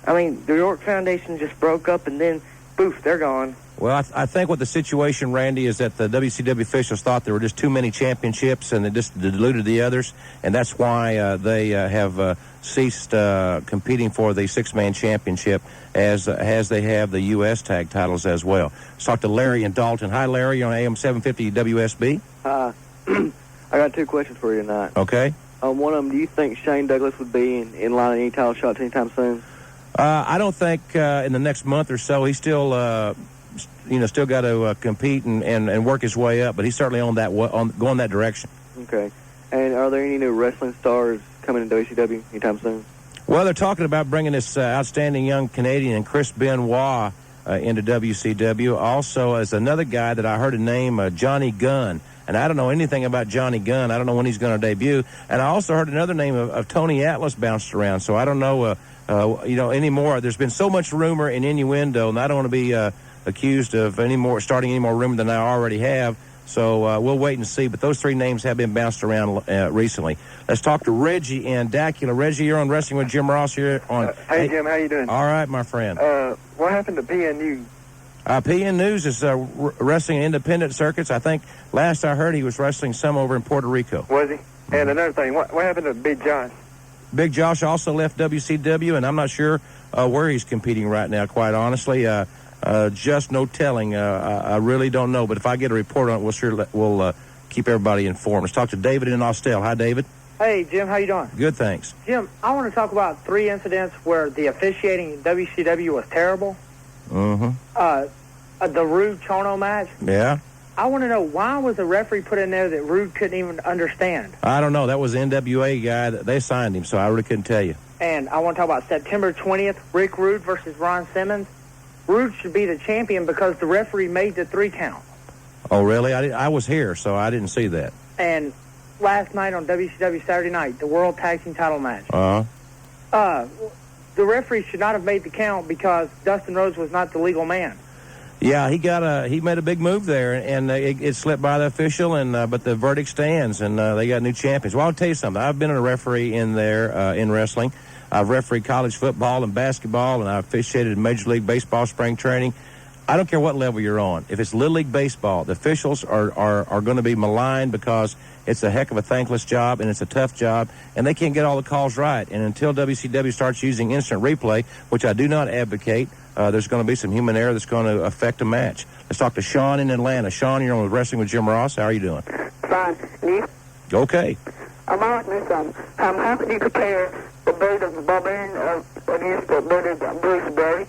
Speaker 4: I mean, the York Foundation just broke up, and then, poof, they're gone.
Speaker 2: Well, I think what the situation, Randy, is that the WCW officials thought there were just too many championships, and they just diluted the others, and that's why they have ceased competing for the 6-man championship as they have the U.S. tag titles as well. Let's talk to Larry in Dalton. Hi, Larry. You're on AM 750 WSB.
Speaker 7: I got 2 questions for you tonight.
Speaker 2: Okay.
Speaker 7: One of them, do you think Shane Douglas would be in line of any title shots anytime soon?
Speaker 2: I don't think in the next month or so. He's still got to compete and work his way up, but he's certainly going that direction.
Speaker 7: Okay. And are there any new wrestling stars coming to WCW anytime soon?
Speaker 2: Well, they're talking about bringing this outstanding young Canadian, Chris Benoit, into WCW. Also, as another guy that I heard a name, Johnny Gunn. And I don't know anything about Johnny Gunn. I don't know when he's going to debut. And I also heard another name of Tony Atlas bounced around. So I don't know, anymore. There's been so much rumor and innuendo, and I don't want to be accused of starting any more rumor than I already have. So we'll wait and see. But those 3 names have been bounced around recently. Let's talk to Reggie in Dacula. Reggie, you're on Wrestling with Jim Ross here on...
Speaker 8: Hey, Jim, how you doing?
Speaker 2: All right, my friend.
Speaker 8: What happened to PNU?
Speaker 2: PN News is wrestling independent circuits. I think last I heard he was wrestling some over in Puerto Rico.
Speaker 8: Was he? And another thing, what happened to Big John?
Speaker 2: Big Josh also left WCW, and I'm not sure where he's competing right now, quite honestly. Just no telling. I really don't know, but if I get a report on it, we'll keep everybody informed. Let's talk to David in Austell. Hi, David.
Speaker 9: Hey, Jim, how you doing?
Speaker 2: Good, thanks.
Speaker 9: Jim, I want to talk about 3 incidents where the officiating in WCW was terrible.
Speaker 2: Mm-hmm.
Speaker 9: The Rude Chono match.
Speaker 2: Yeah.
Speaker 9: I want to know, why was a referee put in there that Rude couldn't even understand?
Speaker 2: I don't know. That was the NWA guy. They signed him, so I really couldn't tell you.
Speaker 9: And I want to talk about September 20th, Rick Rude versus Ron Simmons. Rude should be the champion because the referee made the 3 count.
Speaker 2: Oh, really? I was here, so I didn't see that.
Speaker 9: And last night on WCW Saturday Night, the World Tag Team title match. The referee should not have made the count because Dustin Rhodes was not the legal man.
Speaker 2: Yeah, he made a big move there, and it slipped by the official, and but the verdict stands, and they got new champions. Well, I'll tell you something. I've been a referee in there in wrestling. I've refereed college football and basketball, and I've officiated in Major League Baseball spring training. I don't care what level you're on. If it's Little League Baseball, the officials are going to be maligned because it's a heck of a thankless job, and it's a tough job, and they can't get all the calls right. And until WCW starts using instant replay, which I do not advocate, there's going to be some human error that's going to affect a match. Let's talk to Sean in Atlanta. Sean, you're on Wrestling with Jim Ross. How are you doing?
Speaker 8: Fine. You?
Speaker 2: Okay.
Speaker 8: I'm asking something. How can you compare the bird of the Barbarian against the bird of Bruce Brody?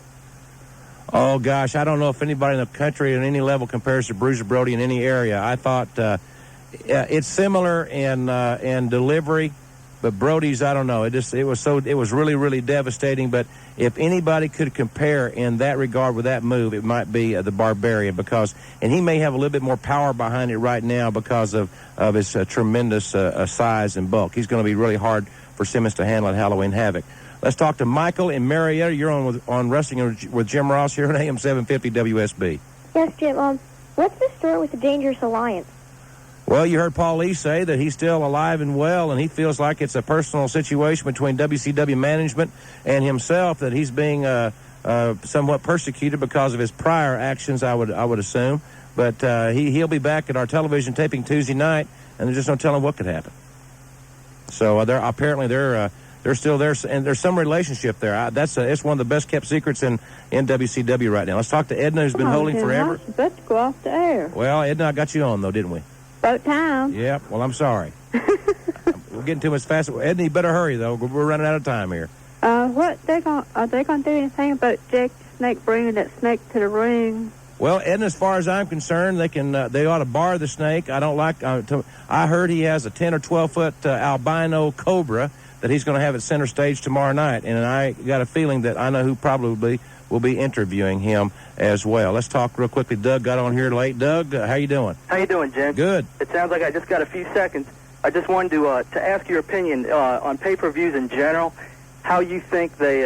Speaker 2: Oh, gosh, I don't know if anybody in the country at any level compares to Bruce Brody in any area. I thought it's similar in delivery, but Brody's, I don't know. It was really, really devastating. But if anybody could compare in that regard with that move, it might be the Barbarian and he may have a little bit more power behind it right now because of his tremendous size and bulk. He's going to be really hard for Simmons to handle at Halloween Havoc. Let's talk to Michael in Marietta. You're on Wrestling with Jim Ross here on AM 750 WSB.
Speaker 10: Yes, Jim. What's the story with the Dangerous Alliance?
Speaker 2: Well, you heard Paul Lee say that he's still alive and well, and he feels like it's a personal situation between WCW management and himself, that he's being somewhat persecuted because of his prior actions, I would assume. But he'll be back at our television taping Tuesday night, and there's just no telling what could happen. So they're still there, and there's some relationship there. It's one of the best kept secrets in WCW right now. Let's talk to Edna, who's been holding forever.
Speaker 10: It's about to go off the air.
Speaker 2: Well, Edna, I got you on though, didn't we?
Speaker 10: About time.
Speaker 2: Yeah. Well, I'm sorry. We're getting too much faster. Edna, you better hurry though. We're running out of time here.
Speaker 10: Are they gonna do anything about Jack the Snake bringing that snake to the ring?
Speaker 2: Well, Edna, as far as I'm concerned, they ought to bar the snake. I don't like. I heard he has a 10 or 12 foot albino cobra that he's going to have at center stage tomorrow night, and I got a feeling that I know who probably will be interviewing him as well. Let's talk real quickly. Doug got on here late. Doug, how you doing?
Speaker 4: How you doing, Jim?
Speaker 2: Good.
Speaker 4: It sounds like I just got a few seconds. I just wanted to ask your opinion on pay-per-views in general, how you think they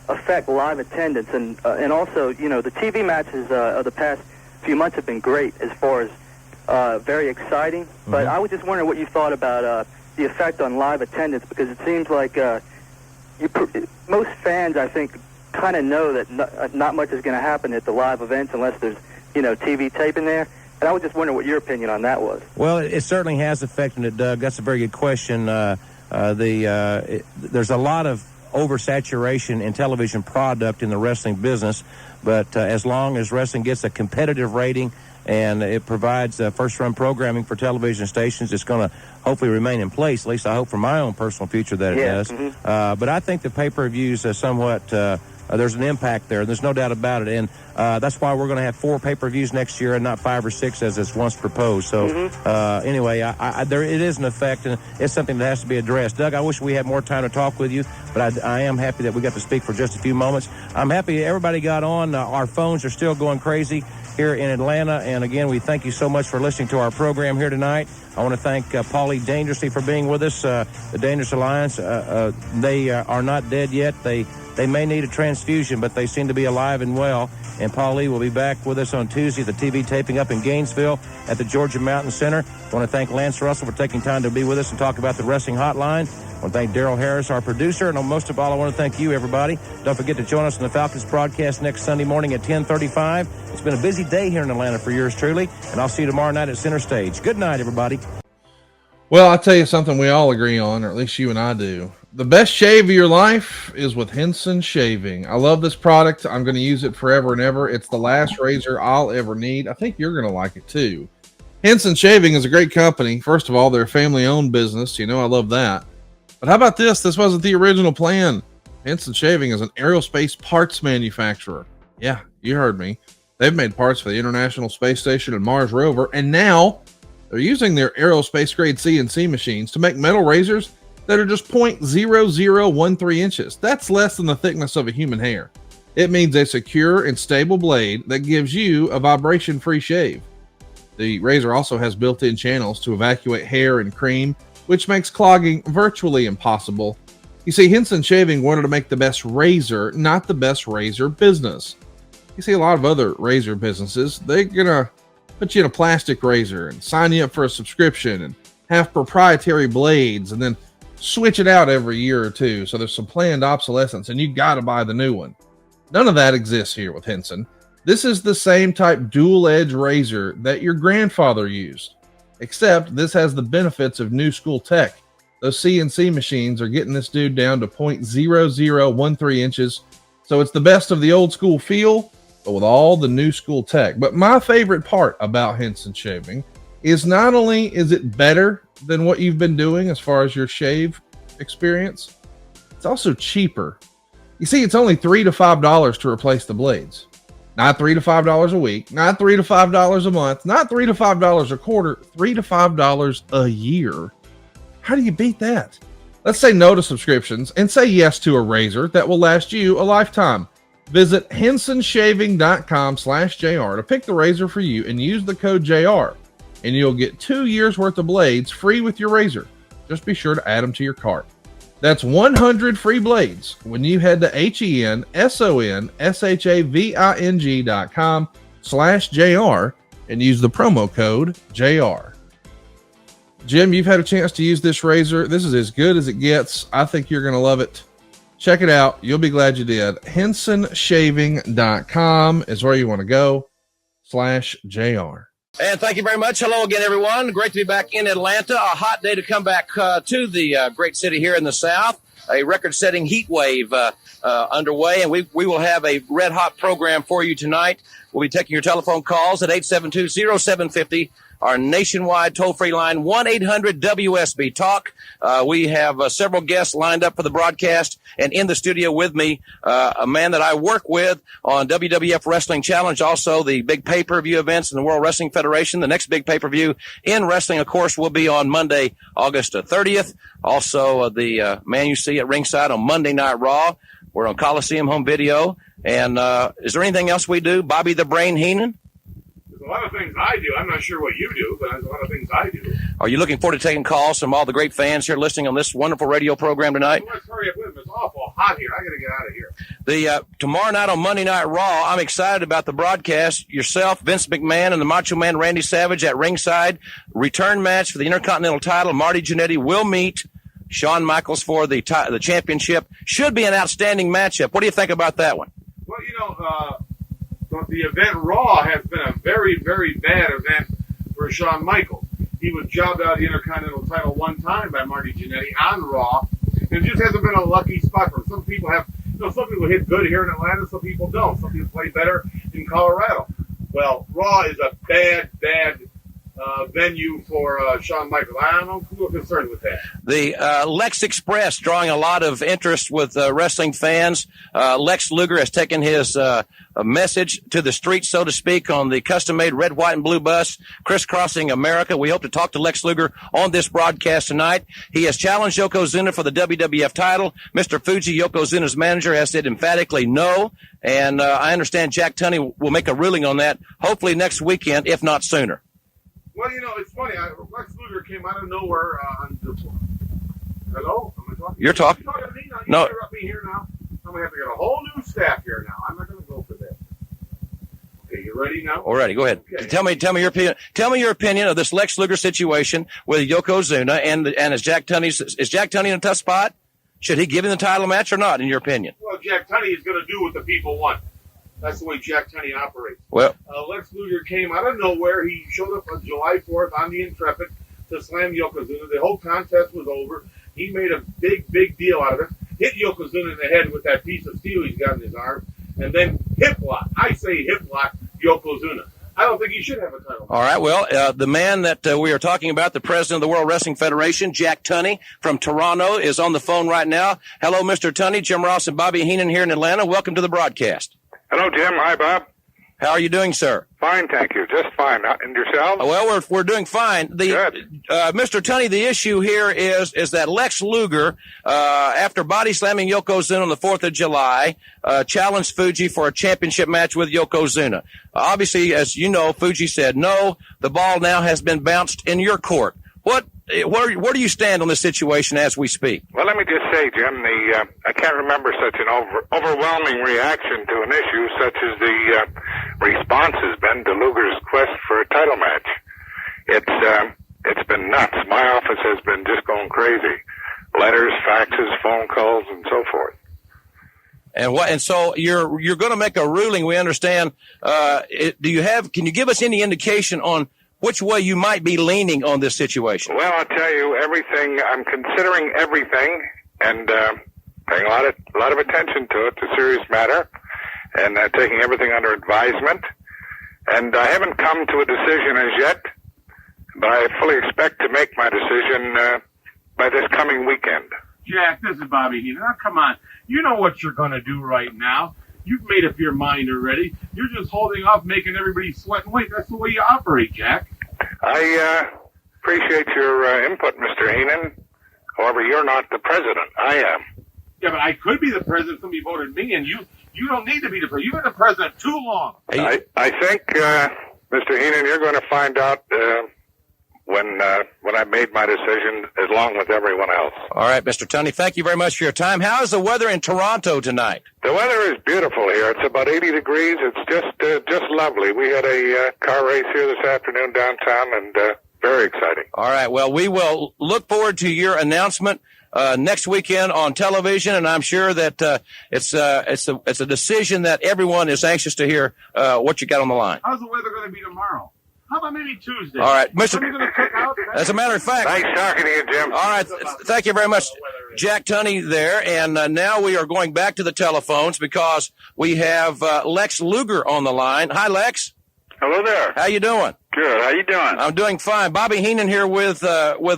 Speaker 4: affect live attendance, and also, the TV matches of the past few months have been great as far as very exciting. Mm-hmm. But I was just wondering what you thought about the effect on live attendance, because it seems like most fans, I think, kind of know that not much is going to happen at the live events unless there's, TV taping there. And I was just wondering what your opinion on that was.
Speaker 2: Well, it certainly has affected it, Doug. That's a very good question. There's a lot of oversaturation in television product in the wrestling business, but as long as wrestling gets a competitive rating and it provides first-run programming for television stations, it's going to hopefully remain in place. At least I hope for my own personal future that it does. Mm-hmm. But I think the pay-per-views somewhat there's an impact there. There's no doubt about it. And that's why we're going to have 4 pay-per-views next year and not 5 or 6 as it's once proposed. So anyway, it is an effect, and it's something that has to be addressed. Doug, I wish we had more time to talk with you, but I am happy that we got to speak for just a few moments. I'm happy everybody got on. Our phones are still going crazy here in Atlanta. And again, we thank you so much for listening to our program here tonight. I want to thank Paulie Dangerously for being with us. The Dangerous Alliance, they are not dead yet. They may need a transfusion, but they seem to be alive and well. And Paulie will be back with us on Tuesday at the TV taping up in Gainesville at the Georgia Mountain Center. I want to thank Lance Russel for taking time to be with us and talk about the Wrestling Hotline. I want to thank Daryl Harris, our producer. And most of all, I want to thank you, everybody. Don't forget to join us on the Falcons broadcast next Sunday morning at 10:35. It's been a busy day here in Atlanta for yours truly. And I'll see you tomorrow night at Center Stage. Good night, everybody.
Speaker 11: Well, I'll tell you something we all agree on, or at least you and I do. The best shave of your life is with Henson Shaving. I love this product. I'm going to use it forever and ever. It's the last razor I'll ever need. I think you're going to like it too. Henson Shaving is a great company. First of all, they're a family-owned business. You know, I love that. But how about this? This wasn't the original plan. Henson Shaving is an aerospace parts manufacturer. Yeah, you heard me. They've made parts for the International Space Station and Mars rover, and now they're using their aerospace-grade CNC machines to make metal razors that are just 0.0013 inches. That's less than the thickness of a human hair. It means a secure and stable blade that gives you a vibration-free shave. The razor also has built-in channels to evacuate hair and cream, which makes clogging virtually impossible. You see, Henson Shaving wanted to make the best razor, not the best razor business. You see a lot of other razor businesses, they're gonna put you in a plastic razor and sign you up for a subscription and have proprietary blades and then switch it out every year or two. So there's some planned obsolescence and you got to buy the new one. None of that exists here with Henson. This is the same type dual edge razor that your grandfather used, except this has the benefits of new school tech. Those CNC machines are getting this dude down to 0.0013 inches. So it's the best of the old school feel, but with all the new school tech. But my favorite part about Henson Shaving is not only is it better than what you've been doing as far as your shave experience, it's also cheaper. You see, it's only $3 to $5 to replace the blades. Not $3 to $5 a week, not $3 to $5 a month, not $3 to $5 a quarter, $3 to $5 a year. How do you beat that? Let's say no to subscriptions and say yes to a razor that will last you a lifetime. Visit hensonshaving.com/JR to pick the razor for you and use the code JR. And you'll get 2 years worth of blades free with your razor. Just be sure to add them to your cart. That's 100 free blades when you head to hensonshaving.com/JR and use the promo code JR. Jim, you've had a chance to use this razor. This is as good as it gets. I think you're going to love it. Check it out. You'll be glad you did. hensonshaving.com is where you want to go /JR.
Speaker 2: And thank you very much. Hello again, everyone. Great to be back in Atlanta. A hot day to come back to the great city here in the South. A record-setting heat wave underway, and we will have a red-hot program for you tonight. We'll be taking your telephone calls at 872-0750. Our nationwide toll-free line, 1-800-WSB-TALK. We have several guests lined up for the broadcast, and in the studio with me, a man that I work with on WWF Wrestling Challenge, also the big pay-per-view events in the World Wrestling Federation. The next big pay-per-view in wrestling, of course, will be on Monday, August 30th. Also, the man you see at ringside on Monday Night Raw. We're on Coliseum Home Video. And is there anything else we do? Bobby the Brain Heenan?
Speaker 12: There's a lot of things I do. I'm not sure what you do, but there's a lot of things I do.
Speaker 2: Are you looking forward to taking calls from all the great fans here listening on this wonderful radio program tonight?
Speaker 12: Well, let's hurry up with them. It's awful hot here. I got to get out of here.
Speaker 2: Tomorrow night on Monday Night Raw, I'm excited about the broadcast. Yourself, Vince McMahon, and the Macho Man Randy Savage at ringside. Return match for the Intercontinental title. Marty Jannetty will meet Shawn Michaels for the championship. Should be an outstanding matchup. What do you think about that one?
Speaker 12: Well, the event Raw has been a very, very bad event for Shawn Michaels. He was jobbed out of the Intercontinental title one time by Marty Jannetty on Raw, and it just hasn't been a lucky spot for him. Some people some people hit good here in Atlanta, some people don't. Some people play better in Colorado. Well, Raw is a bad venue for Shawn Michaels. I'm a little concerned with that.
Speaker 2: The Lex Express drawing a lot of interest with wrestling fans. Lex Luger has taken his message to the streets, so to speak, on the custom-made red, white, and blue bus crisscrossing America. We hope to talk to Lex Luger on this broadcast tonight. He has challenged Yokozuna for the WWF title. Mr. Fuji, Yokozuna's manager, has said emphatically no, and I understand Jack Tunney will make a ruling on that hopefully next weekend, if not sooner.
Speaker 12: Well, it's funny. Lex Luger came out of nowhere on the... Hello? Am I talking?
Speaker 2: You're talking.
Speaker 12: Are you talking to me now?
Speaker 2: No.
Speaker 12: You interrupt me here now? I'm going to have to get a whole new staff here now. I'm not going to go for that. Okay, you ready now?
Speaker 2: All righty, go ahead.
Speaker 12: Okay.
Speaker 2: Tell me your opinion. Tell me your opinion of this Lex Luger situation with Yokozuna and is Jack Tunney in a tough spot? Should he give him the title match or not, in your opinion?
Speaker 12: Well, Jack Tunney is going to do what the people want. That's the way Jack Tunney operates.
Speaker 2: Well,
Speaker 12: Lex Luger came out of nowhere. He showed up on July 4th on the Intrepid to slam Yokozuna. The whole contest was over. He made a big deal out of it. Hit Yokozuna in the head with that piece of steel he's got in his arm, and then hip lock. I say hip lock Yokozuna. I don't think he should have a title.
Speaker 2: All right. Well, the man that we are talking about, the president of the World Wrestling Federation, Jack Tunney from Toronto, is on the phone right now. Hello, Mr. Tunney. Jim Ross and Bobby Heenan here in Atlanta. Welcome to the broadcast.
Speaker 13: Hello, Jim. Hi, Bob.
Speaker 2: How are you doing, sir?
Speaker 13: Fine, thank you. Just fine. And yourself?
Speaker 2: Well, we're doing fine.
Speaker 13: Good.
Speaker 2: Mr. Tunney, the issue here is that Lex Luger, after body slamming Yokozuna on the 4th of July, challenged Fuji for a championship match with Yokozuna. Obviously, as you know, Fuji said no. The ball now has been bounced in your court. Where do you stand on this situation as we speak?
Speaker 13: Well, let me just say, Jim, I can't remember such an overwhelming reaction to an issue such as the response has been to Luger's quest for a title match. It's been nuts. My office has been just going crazy. Letters, faxes, phone calls, and so forth.
Speaker 2: And so you're going to make a ruling. We understand. Can you give us any indication on which way you might be leaning on this situation?
Speaker 13: Well, I'll tell you everything. I'm considering everything and paying a lot of attention to it. It's a serious matter, and taking everything under advisement. And I haven't come to a decision as yet, but I fully expect to make my decision by this coming weekend.
Speaker 12: Jack, this is Bobby Heenan. Now, come on. You know what you're going to do right now. You've made up your mind already. You're just holding off, making everybody sweat and wait. That's the way you operate, Jack.
Speaker 13: I appreciate your input, Mr. Heenan. However, you're not the president. I am.
Speaker 12: Yeah, but I could be the president. Somebody voted me, and you don't need to be the president. You've been the president too long.
Speaker 13: I think, Mr. Heenan, you're going to find out when I made my decision, along with everyone else.
Speaker 2: All right, Mr. Tunney, thank you very much for your time. How is the weather in Toronto tonight?
Speaker 13: The weather is beautiful here. It's about 80 degrees. It's just lovely. We had a car race here this afternoon downtown, and very exciting.
Speaker 2: All right. Well, we will look forward to your announcement next weekend on television, and I'm sure that it's a decision that everyone is anxious to hear what you got on the line.
Speaker 12: How's the weather going to be tomorrow? How about maybe Tuesday?
Speaker 2: All right, Mr.
Speaker 12: As
Speaker 2: a matter of fact.
Speaker 13: Nice talking to you, Jim.
Speaker 2: All right, thank you very much, Jack Tunney there. And now we are going back to the telephones because we have Lex Luger on the line. Hi, Lex.
Speaker 14: Hello there.
Speaker 2: How you doing?
Speaker 14: Good. How you doing?
Speaker 2: I'm doing fine. Bobby Heenan here with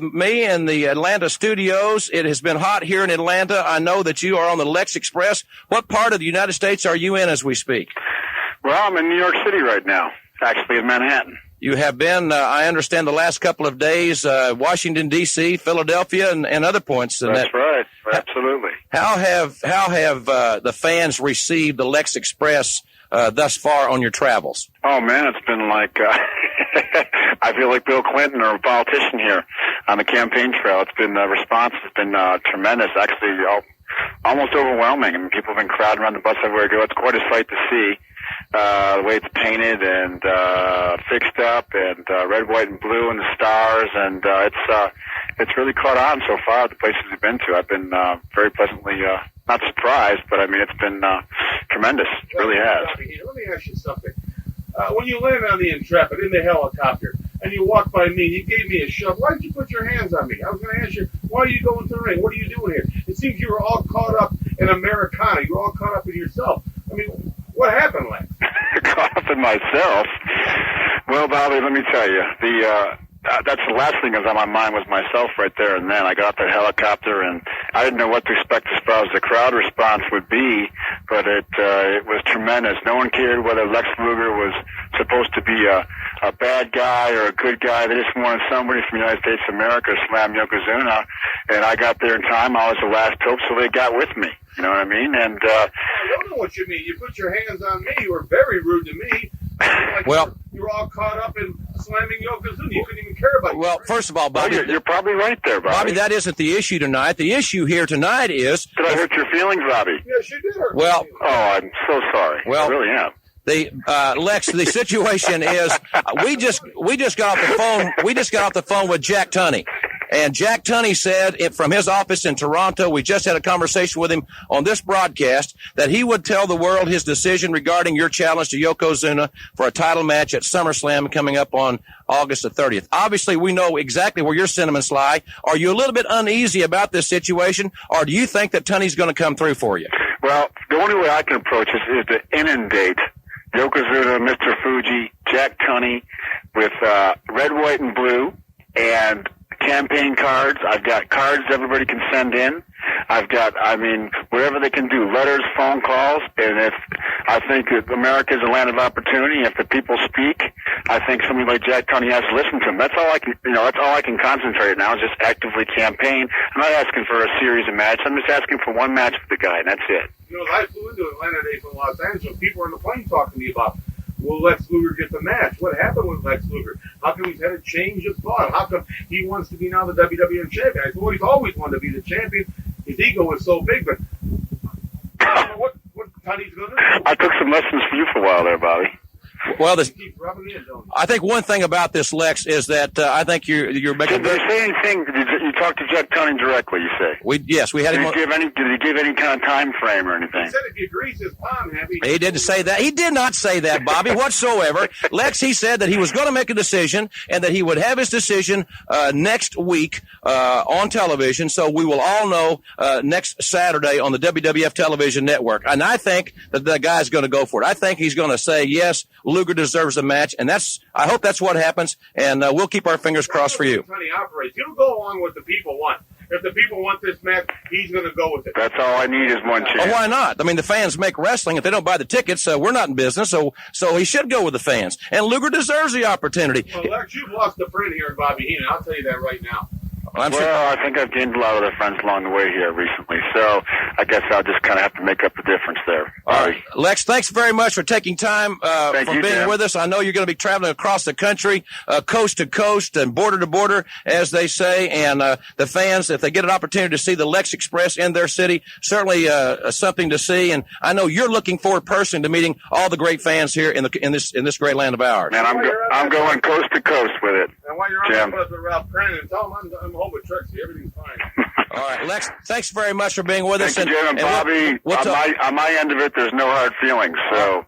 Speaker 2: me in the Atlanta studios. It has been hot here in Atlanta. I know that you are on the Lex Express. What part of the United States are you in as we speak?
Speaker 14: Well, I'm in New York City right now, actually in Manhattan.
Speaker 2: You have been, I understand, the last couple of days, Washington, D.C., Philadelphia, and other points.
Speaker 14: That's right. Absolutely.
Speaker 2: How have the fans received the Lex Express thus far on your travels?
Speaker 14: Oh, man, it's been like I feel like Bill Clinton or a politician here on the campaign trail. It's been response has been tremendous, actually almost overwhelming. I mean, people have been crowding around the bus everywhere I go. It's quite a sight to see. The way it's painted and fixed up, and red, white, and blue, and the stars, and it's really caught on so far at the places we've been to. I've been very pleasantly not surprised, but I mean it's been tremendous. It really has.
Speaker 12: Let me ask you something. When you landed on the Intrepid in the helicopter and you walked by me and you gave me a shove, why did you put your hands on me? I was going to ask you, why are you going to the ring? What are you doing here? It seems you were all caught up in Americana. You were all caught up in yourself. I mean, what happened, Lex?
Speaker 14: Caught up in myself? Well, Bobby, let me tell you, that's the last thing that was on my mind was myself right there and then. I got off that helicopter and I didn't know what to expect as far as the crowd response would be, but it was tremendous. No one cared whether Lex Luger was supposed to be a bad guy or a good guy. They just wanted somebody from the United States of America to slam Yokozuna, and I got there in time. I was the last pope, so they got with me. You know what I mean? And
Speaker 12: I don't know what you mean. You put your hands on me. You were very rude to me. Like you were all caught up in slamming Yokozuna. You couldn't even care about.
Speaker 2: Well, first of all, Bobby,
Speaker 14: you're probably right there, Bobby.
Speaker 2: Bobby, that isn't the issue tonight. The issue here tonight is.
Speaker 14: Did I hurt your feelings, Bobby?
Speaker 12: Yes, you did hurt.
Speaker 2: Well,
Speaker 14: oh, I'm so sorry.
Speaker 2: Well,
Speaker 14: I really am.
Speaker 2: Lex, the situation is we just got off the phone. We just got off the phone with Jack Tunney. And Jack Tunney said from his office in Toronto, we just had a conversation with him on this broadcast, that he would tell the world his decision regarding your challenge to Yokozuna for a title match at SummerSlam coming up on August the 30th. Obviously, we know exactly where your sentiments lie. Are you a little bit uneasy about this situation, or do you think that Tunney's going to come through for you?
Speaker 14: Well, the only way I can approach this is to inundate Yokozuna, Mr. Fuji, Jack Tunney with red, white, and blue, and campaign cards. I've got cards everybody can send in. I've got, whatever they can do, letters, phone calls, and if I think that America is a land of opportunity, if the people speak, I think somebody like Jack Tunney has to listen to them. That's all I can, that's all I can concentrate now is just actively campaign. I'm not asking for a series of matches. I'm just asking for one match with the guy, and that's it.
Speaker 12: I flew into Atlanta today from Los Angeles. People were on the plane talking to me about, will Lex Luger get the match? What happened with Lex Luger? How come he's had a change of thought? How come he wants to be now the WWE champion? I said, well, he's always wanted to be the champion. His ego is so big, but I don't know what Tunney's going to do.
Speaker 14: I took some lessons from you for a while there, Bobby.
Speaker 2: Well, I think one thing about this, Lex, is that I think you're making.
Speaker 14: Did they say anything? You talked to Jack Tunney directly, you say?
Speaker 2: Yes, we had him.
Speaker 14: Did he give any kind of time frame or anything?
Speaker 12: He said if he agrees his palm, happy.
Speaker 2: He didn't say that. He did not say that, Bobby, whatsoever. Lex, he said that he was going to make a decision and that he would have his decision next week on television. So we will all know next Saturday on the WWF television network. And I think that the guy's going to go for it. I think he's going to say, yes, Luger deserves a match. And I hope that's what happens. And we'll keep our fingers crossed for you.
Speaker 12: Tunney operates. He'll go along with the people want. If the people want this match, he's going to go with it.
Speaker 14: That's all I need is one chance.
Speaker 2: Oh, why not? I mean, the fans make wrestling. If they don't buy the tickets, we're not in business. So he should go with the fans. And Luger deserves the opportunity.
Speaker 12: Well, Lex, you've lost a friend here in Bobby Heenan. I'll tell you that right now.
Speaker 14: Well, I think I've gained a lot of other friends along the way here recently, so I guess I'll just kind of have to make up the difference there.
Speaker 2: All right. Lex, thanks very much for taking time for being
Speaker 14: Jim.
Speaker 2: with us. I know you're going to be traveling across the country, coast to coast and border to border, as they say, and the fans, if they get an opportunity to see the Lex Express in their city, certainly something to see. And I know you're looking forward personally to meeting all the great fans here in this great land of ours.
Speaker 14: Man, I'm going coast to coast with it.
Speaker 12: And while you're on the Ralph Crennan, tell him I'm home with Trixie. Everything's fine.
Speaker 2: All right, Lex, thanks very much for being with us.
Speaker 14: Thank you, Jim, and Bobby, on my end of it, there's no hard feelings, so.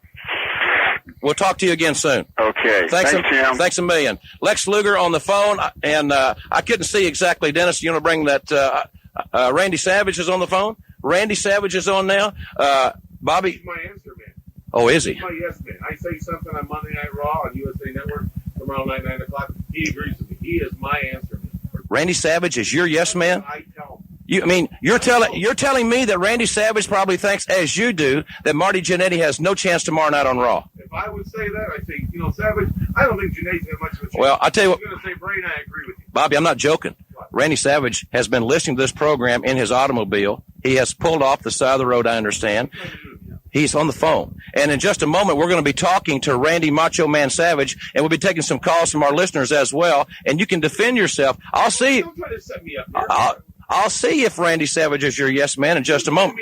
Speaker 2: We'll talk to you again soon.
Speaker 14: Okay. Thanks, Jim.
Speaker 2: Thanks a million. Lex Luger on the phone, and I couldn't see exactly. Dennis, you want to bring that Randy Savage is on the phone? Randy Savage is on now. Bobby?
Speaker 12: He's my answer man.
Speaker 2: Oh, is he?
Speaker 12: He's my yes man. I say something on Monday Night Raw on USA Network tomorrow night, 9 o'clock. He agrees with me. He is my answer man.
Speaker 2: Randy Savage is your yes man?
Speaker 12: I tell him.
Speaker 2: You're telling me that Randy Savage probably thinks, as you do, that Marty Jannetty has no chance tomorrow night on Raw.
Speaker 12: If I would say that, I'd say, Savage, I don't think Jannetty's got much of a chance.
Speaker 2: Well, I'll tell you what.
Speaker 12: I'm going to say, Brain, I agree with you.
Speaker 2: Bobby, I'm not joking. Randy Savage has been listening to this program in his automobile. He has pulled off the side of the road, I understand. He's on the phone. And in just a moment, we're going to be talking to Randy Macho Man Savage, and we'll be taking some calls from our listeners as well. And you can defend yourself. I'll see.
Speaker 12: Don't try to set me up.
Speaker 2: I'll see if Randy Savage is your yes man in just a moment.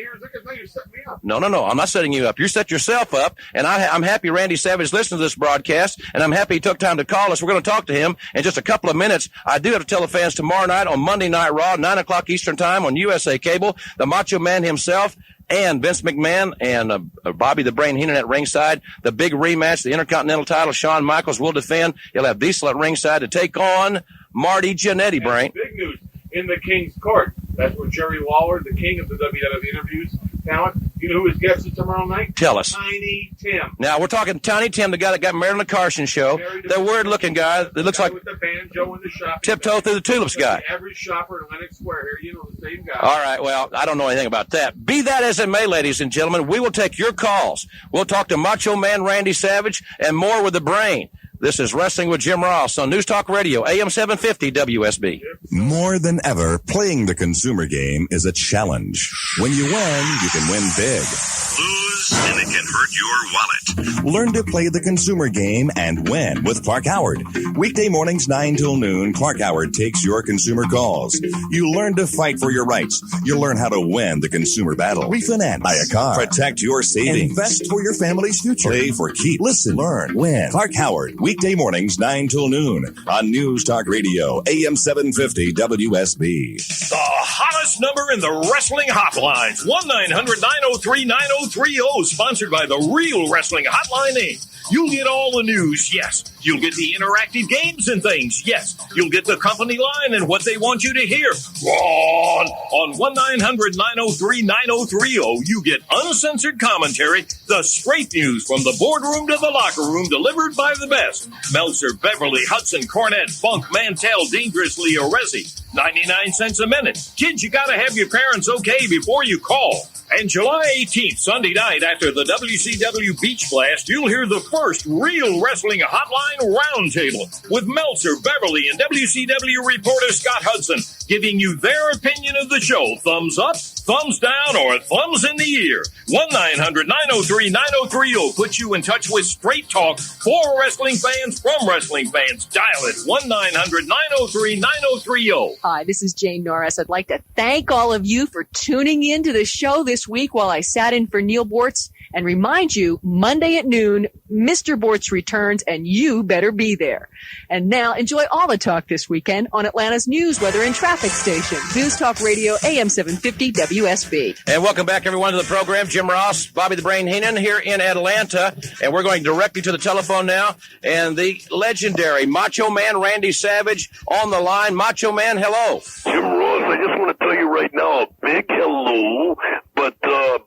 Speaker 2: No, I'm not setting you up. You set yourself up, and I'm happy Randy Savage listened to this broadcast, and I'm happy he took time to call us. We're going to talk to him in just a couple of minutes. I do have to tell the fans tomorrow night on Monday Night Raw, 9 o'clock Eastern Time on USA Cable, the Macho Man himself and Vince McMahon and Bobby the Brain Heenan at ringside. The big rematch, the Intercontinental title, Shawn Michaels will defend. He'll have Diesel at ringside to take on Marty Jannetty, Brain.
Speaker 12: Big news in the King's Court. That's where Jerry Lawler, the king of the WWF interviews, talent. You know who his guest is tomorrow night?
Speaker 2: Tell us.
Speaker 12: Tiny Tim.
Speaker 2: Now, we're talking Tiny Tim, the guy that got married on the Carson show. The weird-looking guy that looks like
Speaker 12: with the banjo in the shop.
Speaker 2: Tiptoe Through the Tulips guy.
Speaker 12: The average shopper in Lenox Square here, the same guy.
Speaker 2: All right, well, I don't know anything about that. Be that as it may, ladies and gentlemen, we will take your calls. We'll talk to Macho Man Randy Savage and more with the Brain. This is Wrestling with Jim Ross on News Talk Radio, AM 750 WSB.
Speaker 15: More than ever, playing the consumer game is a challenge. When you win, you can win big.
Speaker 16: Lose
Speaker 15: and it can hurt your wallet.
Speaker 5: Learn to play the consumer game and win with Clark Howard. Weekday mornings 9 till noon, Clark Howard takes your consumer calls. You learn to fight for your rights. You learn how to win the consumer battle. Refinance, buy a car, protect your savings, invest for your family's future, play for keep, listen, learn, win. Clark Howard, weekday mornings 9 till noon on News Talk Radio, AM 750 WSB.
Speaker 16: The hottest number in the wrestling hotlines, 1-900-903-9030, sponsored by the Real Wrestling Hotline Inc. You'll get all the news, yes. You'll get the interactive games and things, yes. You'll get the company line and what they want you to hear. On 1-900-903-9030, you get uncensored commentary, the straight news from the boardroom to the locker room, delivered by the best. Meltzer, Beverly, Hudson, Cornette, Funk, Mantell, Dangerously, Orezi. 99 cents a minute. Kids, you gotta have your parents okay before you call. And July 18th, Sunday night, after the WCW Beach Blast, you'll hear the first Real Wrestling Hotline Roundtable with Meltzer, Beverly, and WCW reporter Scott Hudson, giving you their opinion of the show. Thumbs up, thumbs down, or thumbs in the ear. 1-900-903-9030 puts you in touch with straight talk for wrestling fans from wrestling fans. Dial it, 1-900-903-9030.
Speaker 17: Hi, this is Jane Norris. I'd like to thank all of you for tuning in to the show this week while I sat in for Neil Bortz, and remind you, Monday at noon, Mr. Bortz returns, and you better be there. And now, enjoy all the talk this weekend on Atlanta's news, weather, and traffic station. News Talk Radio, AM 750 WSB.
Speaker 2: And welcome back, everyone, to the program. Jim Ross, Bobby the Brain Heenan here in Atlanta. And we're going directly to the telephone now. And the legendary Macho Man Randy Savage on the line. Macho Man, hello.
Speaker 18: Jim Ross, I just want to tell you right now a big hello. But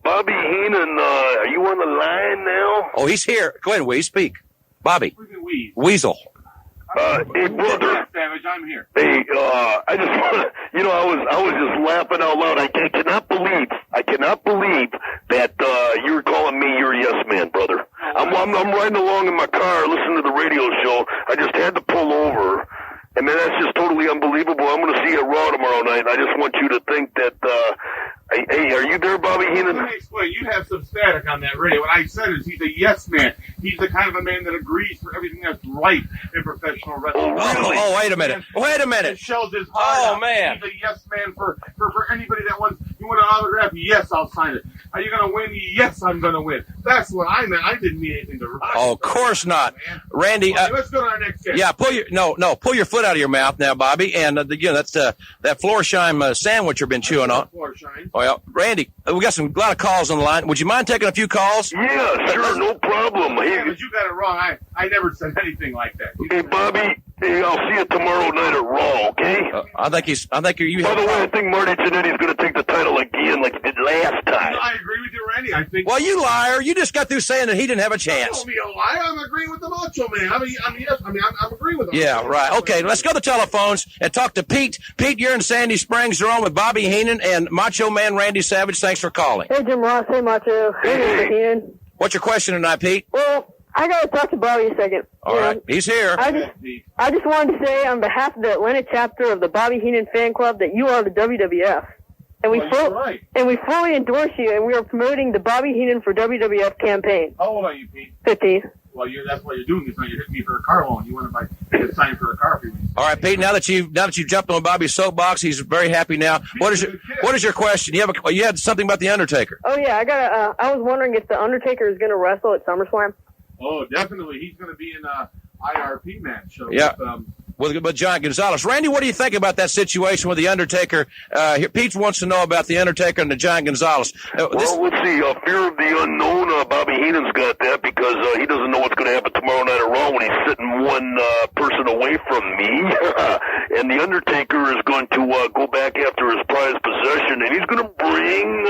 Speaker 18: Bobby Heenan, are you on the line now?
Speaker 2: Oh, he's here. Go ahead, Weez. Speak. Bobby. Weasel.
Speaker 18: Hey, brother.
Speaker 12: Savage, I'm here.
Speaker 18: Hey, I just want to, I was just laughing out loud. I cannot believe that you're calling me your yes man, brother. I'm riding along in my car, listening to the radio show. I just had to pull over. And man, that's just totally unbelievable. I'm going to see you at Raw tomorrow night. I just want you to think that, hey, are you there, Bobby Heenan?
Speaker 12: Let me explain. You have some static on that radio. What I said is he's a yes man. He's the kind of a man that agrees for everything that's right in professional wrestling.
Speaker 2: Oh, wait a minute.
Speaker 12: It shows his heart.
Speaker 2: Oh, man.
Speaker 12: He's a yes man for anybody that wants, you want an autograph? Yes, I'll sign it. Are you going to win? Yes, I'm going to win. That's what I meant. I didn't mean anything to rush.
Speaker 2: Oh, of course not. Randy.
Speaker 12: Okay, let's go to our next guest.
Speaker 2: Yeah, pull your foot out of your mouth now, Bobby. And that's that Florsheim sandwich you've been chewing on.
Speaker 12: Florsheim.
Speaker 2: Oh, yeah. Randy, we got a lot of calls on the line. Would you mind taking a few calls?
Speaker 18: Yeah, sure, no problem.
Speaker 12: Yeah, but you got it wrong. I never said anything like that.
Speaker 18: Hey, Bobby. Hey, I'll see you tomorrow night at Raw, okay?
Speaker 2: I think you.
Speaker 18: By the way, I think Marty Jannetty's going to take the title again like he did last time.
Speaker 12: I agree with you, Randy. I think.
Speaker 2: Well, you liar! You just got through saying that he didn't have a chance.
Speaker 12: Don't be a liar. I'm agreeing with the Macho Man. I'm agreeing with him.
Speaker 2: Yeah, right. Okay, let's go to the telephones and talk to Pete. Pete, you're in Sandy Springs. You're on with Bobby Heenan and Macho Man Randy Savage. Thanks for calling.
Speaker 19: Hey, Jim Ross. Hey, Macho. Hey, Mr. Heenan.
Speaker 2: What's your question tonight, Pete?
Speaker 19: Well, I got to talk to Bobby a second.
Speaker 2: All right, he's here.
Speaker 19: I just wanted to say on behalf of the Atlanta chapter of the Bobby Heenan fan club that you are the WWF. And we fully endorse you, and we are promoting the Bobby Heenan for WWF campaign.
Speaker 12: How old are you, Pete?
Speaker 19: 15.
Speaker 12: Well, that's what you're doing. Is now you're hitting me for a car loan. You want to get a sign for a car for me.
Speaker 2: All right, Pete. Now that you've jumped on Bobby's soapbox, he's very happy now. What is your question? You had something about the Undertaker.
Speaker 19: Oh yeah, I was wondering if the Undertaker is going to wrestle at SummerSlam.
Speaker 12: Oh, definitely. He's going to be in an IRP match. So
Speaker 2: yeah. With John Gonzalez. Randy, what do you think about that situation with the Undertaker? Pete wants to know about the Undertaker and the John Gonzalez.
Speaker 18: Well, let's see. Fear of the unknown. Bobby Heenan's got that because he doesn't know what's going to happen tomorrow night at Raw when he's sitting one person away from me. And the Undertaker is going to go back after his prized possession, and he's going to bring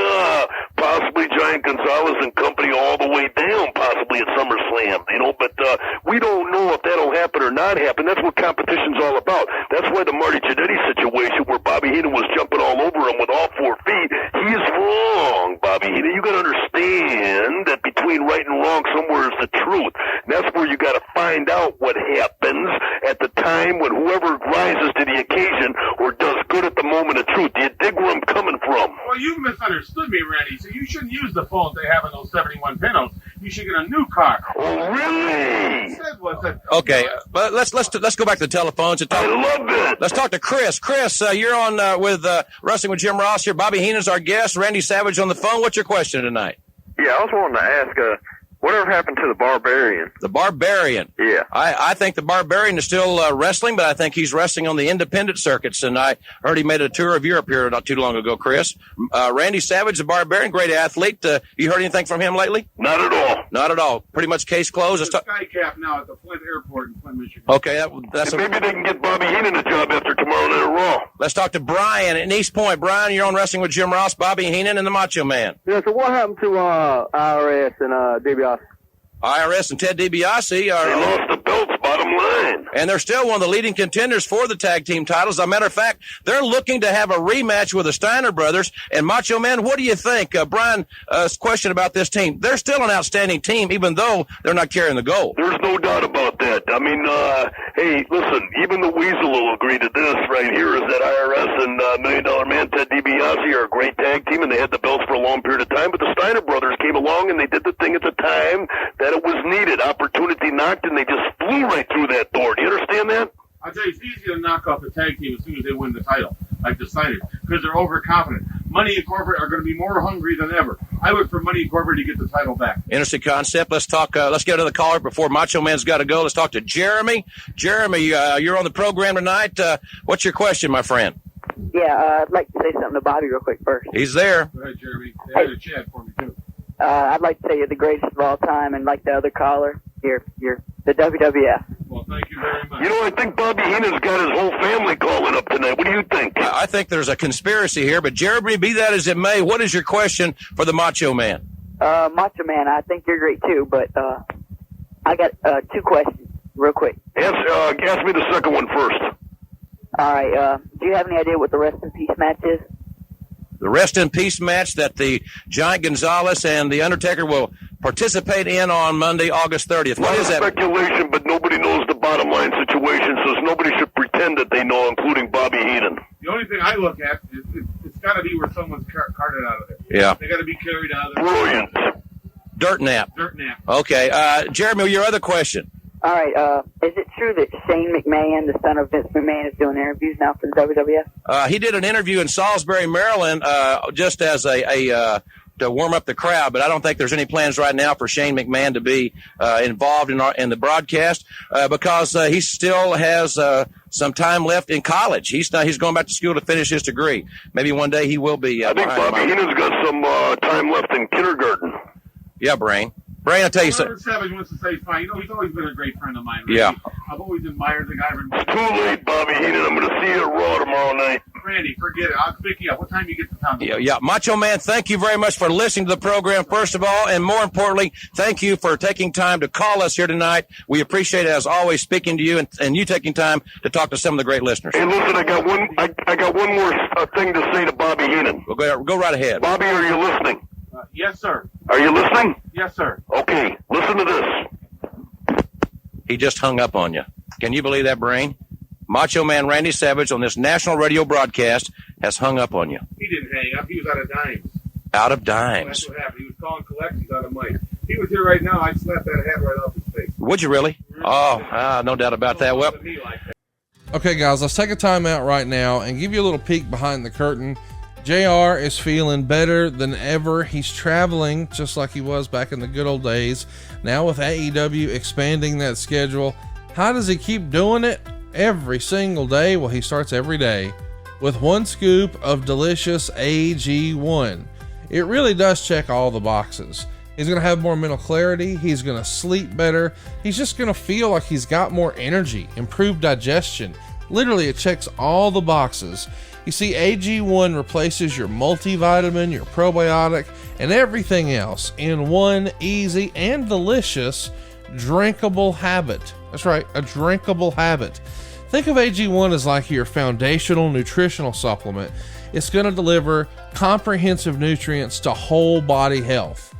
Speaker 18: possibly Giant Gonzalez and company all the way down, possibly at SummerSlam. But we don't know if that'll happen or not happen. That's what competition's all about. That's why the Marty Jannetty situation where Bobby Heenan was jumping all over him with all 4 feet, he is wrong, Bobby Heenan. You got to understand that between right and wrong, somewhere is the truth. And that's where you got to find out what happens at the time when whoever rises to the occasion or does good at the moment of truth. Do you dig where I'm coming from?
Speaker 12: Well, you misunderstood me, Randy. So you shouldn't use the phones they have in those 71 Pintos. You should get a new car.
Speaker 18: Oh, really?
Speaker 2: Okay, but let's go back to the telephones and talk.
Speaker 18: I love it.
Speaker 2: Let's talk to Chris. Chris, you're on with Wrestling with Jim Ross here. Bobby Heenan's our guest. Randy Savage on the phone. What's your question tonight?
Speaker 20: Yeah, I was wanting to ask, whatever happened to the Barbarian?
Speaker 2: The Barbarian.
Speaker 20: Yeah.
Speaker 2: I think the Barbarian is still wrestling, but I think he's wrestling on the independent circuits. And I heard he made a tour of Europe here not too long ago, Chris. Randy Savage, the Barbarian, great athlete. You heard anything from him lately?
Speaker 18: Not at all.
Speaker 2: Not at all. Pretty much case closed.
Speaker 12: He's a skycap now at the Flint Airport in Flint, Michigan.
Speaker 2: Okay, that's
Speaker 18: maybe they can get Bobby Heenan a job after tomorrow night at Raw.
Speaker 2: Let's talk to Brian in East Point. Brian, you're on Wrestling with Jim Ross, Bobby Heenan, and the Macho Man.
Speaker 21: Yeah, so what happened to IRS and DiBiase?
Speaker 2: IRS and Ted DiBiase are.
Speaker 18: They lost the belts, bottom line.
Speaker 2: And they're still one of the leading contenders for the tag team titles. As a matter of fact, they're looking to have a rematch with the Steiner brothers. And Macho Man, what do you think? Brian's question about this team. They're still an outstanding team, even though they're not carrying the gold.
Speaker 18: There's no doubt about that. I mean, hey, listen, even the Weasel will agree to this right here, is that IRS and Million Dollar Man Ted DiBiase are a great tag team, and they had the belts for a long period of time. But the Steiner brothers came along, and they did the thing at the time that it was needed. Opportunity knocked, and they just flew right through that door. Do you understand that?
Speaker 12: I'll tell you, it's easy to knock off a tag team as soon as they win the title, like the Steiners, because they're overconfident. Money Incorporated are going to be more hungry than ever. I would for Money Incorporated to get the title back.
Speaker 2: Interesting concept. Let's talk. Let's get to the caller before Macho Man's got to go. Let's talk to Jeremy. Jeremy, you're on the program tonight. What's your question, my friend?
Speaker 22: Yeah, I'd like to say something to Bobby real quick first.
Speaker 2: He's there.
Speaker 12: Go ahead, Jeremy. Say hi to Chad for me, too.
Speaker 22: I'd like to say you're the greatest of all time, and like the other caller, you're the WWF.
Speaker 12: Well, thank you very much.
Speaker 18: You know, I think Bobby Heenan's got his whole family calling up tonight. What do you think?
Speaker 2: I think there's a conspiracy here, but Jeremy, be that as it may, what is your question for the Macho Man?
Speaker 22: Macho Man, I think you're great too, but I got two questions real quick.
Speaker 18: Ask me the second one first.
Speaker 22: All right, do you have any idea what the Rest in Peace match is?
Speaker 2: The Rest in Peace match that the Giant Gonzalez and the Undertaker will participate in on Monday, August 30th. What is that?
Speaker 18: Speculation, but nobody knows the bottom line situation, so nobody should pretend that they know, including Bobby Heenan.
Speaker 12: The only thing I look at is it's got to be where someone's carted out of it.
Speaker 2: Yeah.
Speaker 12: They got to be carried out of there.
Speaker 18: Brilliant.
Speaker 2: Dirt nap.
Speaker 12: Dirt nap.
Speaker 2: Okay. Jeremy, your other question.
Speaker 22: All right, is it true that Shane McMahon, the son of Vince McMahon, is doing interviews now for the WWF?
Speaker 2: He did an interview in Salisbury, Maryland, just as a to warm up the crowd, but I don't think there's any plans right now for Shane McMahon to be involved in the broadcast because he still has some time left in college. He's going back to school to finish his degree. Maybe one day he will be.
Speaker 18: I think Bobby Heenan's got some time left in kindergarten.
Speaker 2: Yeah, Brain, I'll tell you something.
Speaker 12: Savage wants to say fine. You know, he's always been a great friend of mine. Randy.
Speaker 2: Yeah.
Speaker 12: I've always admired the guy.
Speaker 18: It's too late, Bobby Heenan. I'm going to see you at Raw tomorrow night.
Speaker 12: Randy, forget it. I'll pick you up. What time do you get to town?
Speaker 2: Yeah. Macho Man, thank you very much for listening to the program, first of all, and more importantly, thank you for taking time to call us here tonight. We appreciate it, as always, speaking to you and you taking time to talk to some of the great listeners.
Speaker 18: Hey, listen, I got one more thing to say to Bobby Heenan.
Speaker 2: Well, go right ahead.
Speaker 18: Bobby, are you listening?
Speaker 12: Yes, sir.
Speaker 18: Are you listening?
Speaker 12: Yes, sir.
Speaker 18: Okay, listen to this.
Speaker 2: He just hung up on you. Can you believe that, Brain? Macho Man Randy Savage on this national radio broadcast has hung up on you.
Speaker 12: He didn't hang up. He was out of dimes.
Speaker 2: Out of dimes.
Speaker 12: That's what happened. He was calling collections out of money. If he was here right now, I'd slap that hat right off his face.
Speaker 2: Would you really? Oh, no doubt about that. Well,
Speaker 11: okay, guys, let's take a time out right now and give you a little peek behind the curtain. JR is feeling better than ever. He's traveling just like he was back in the good old days. Now with AEW expanding that schedule, how does he keep doing it? Every single day. Well, he starts every day with one scoop of delicious AG1. It really does check all the boxes. He's going to have more mental clarity. He's going to sleep better. He's just going to feel like he's got more energy, improved digestion. Literally, it checks all the boxes. You see, AG1 replaces your multivitamin, your probiotic, and everything else in one easy and delicious drinkable habit. That's right, a drinkable habit. Think of AG1 as like your foundational nutritional supplement. It's going to deliver comprehensive nutrients to whole body health.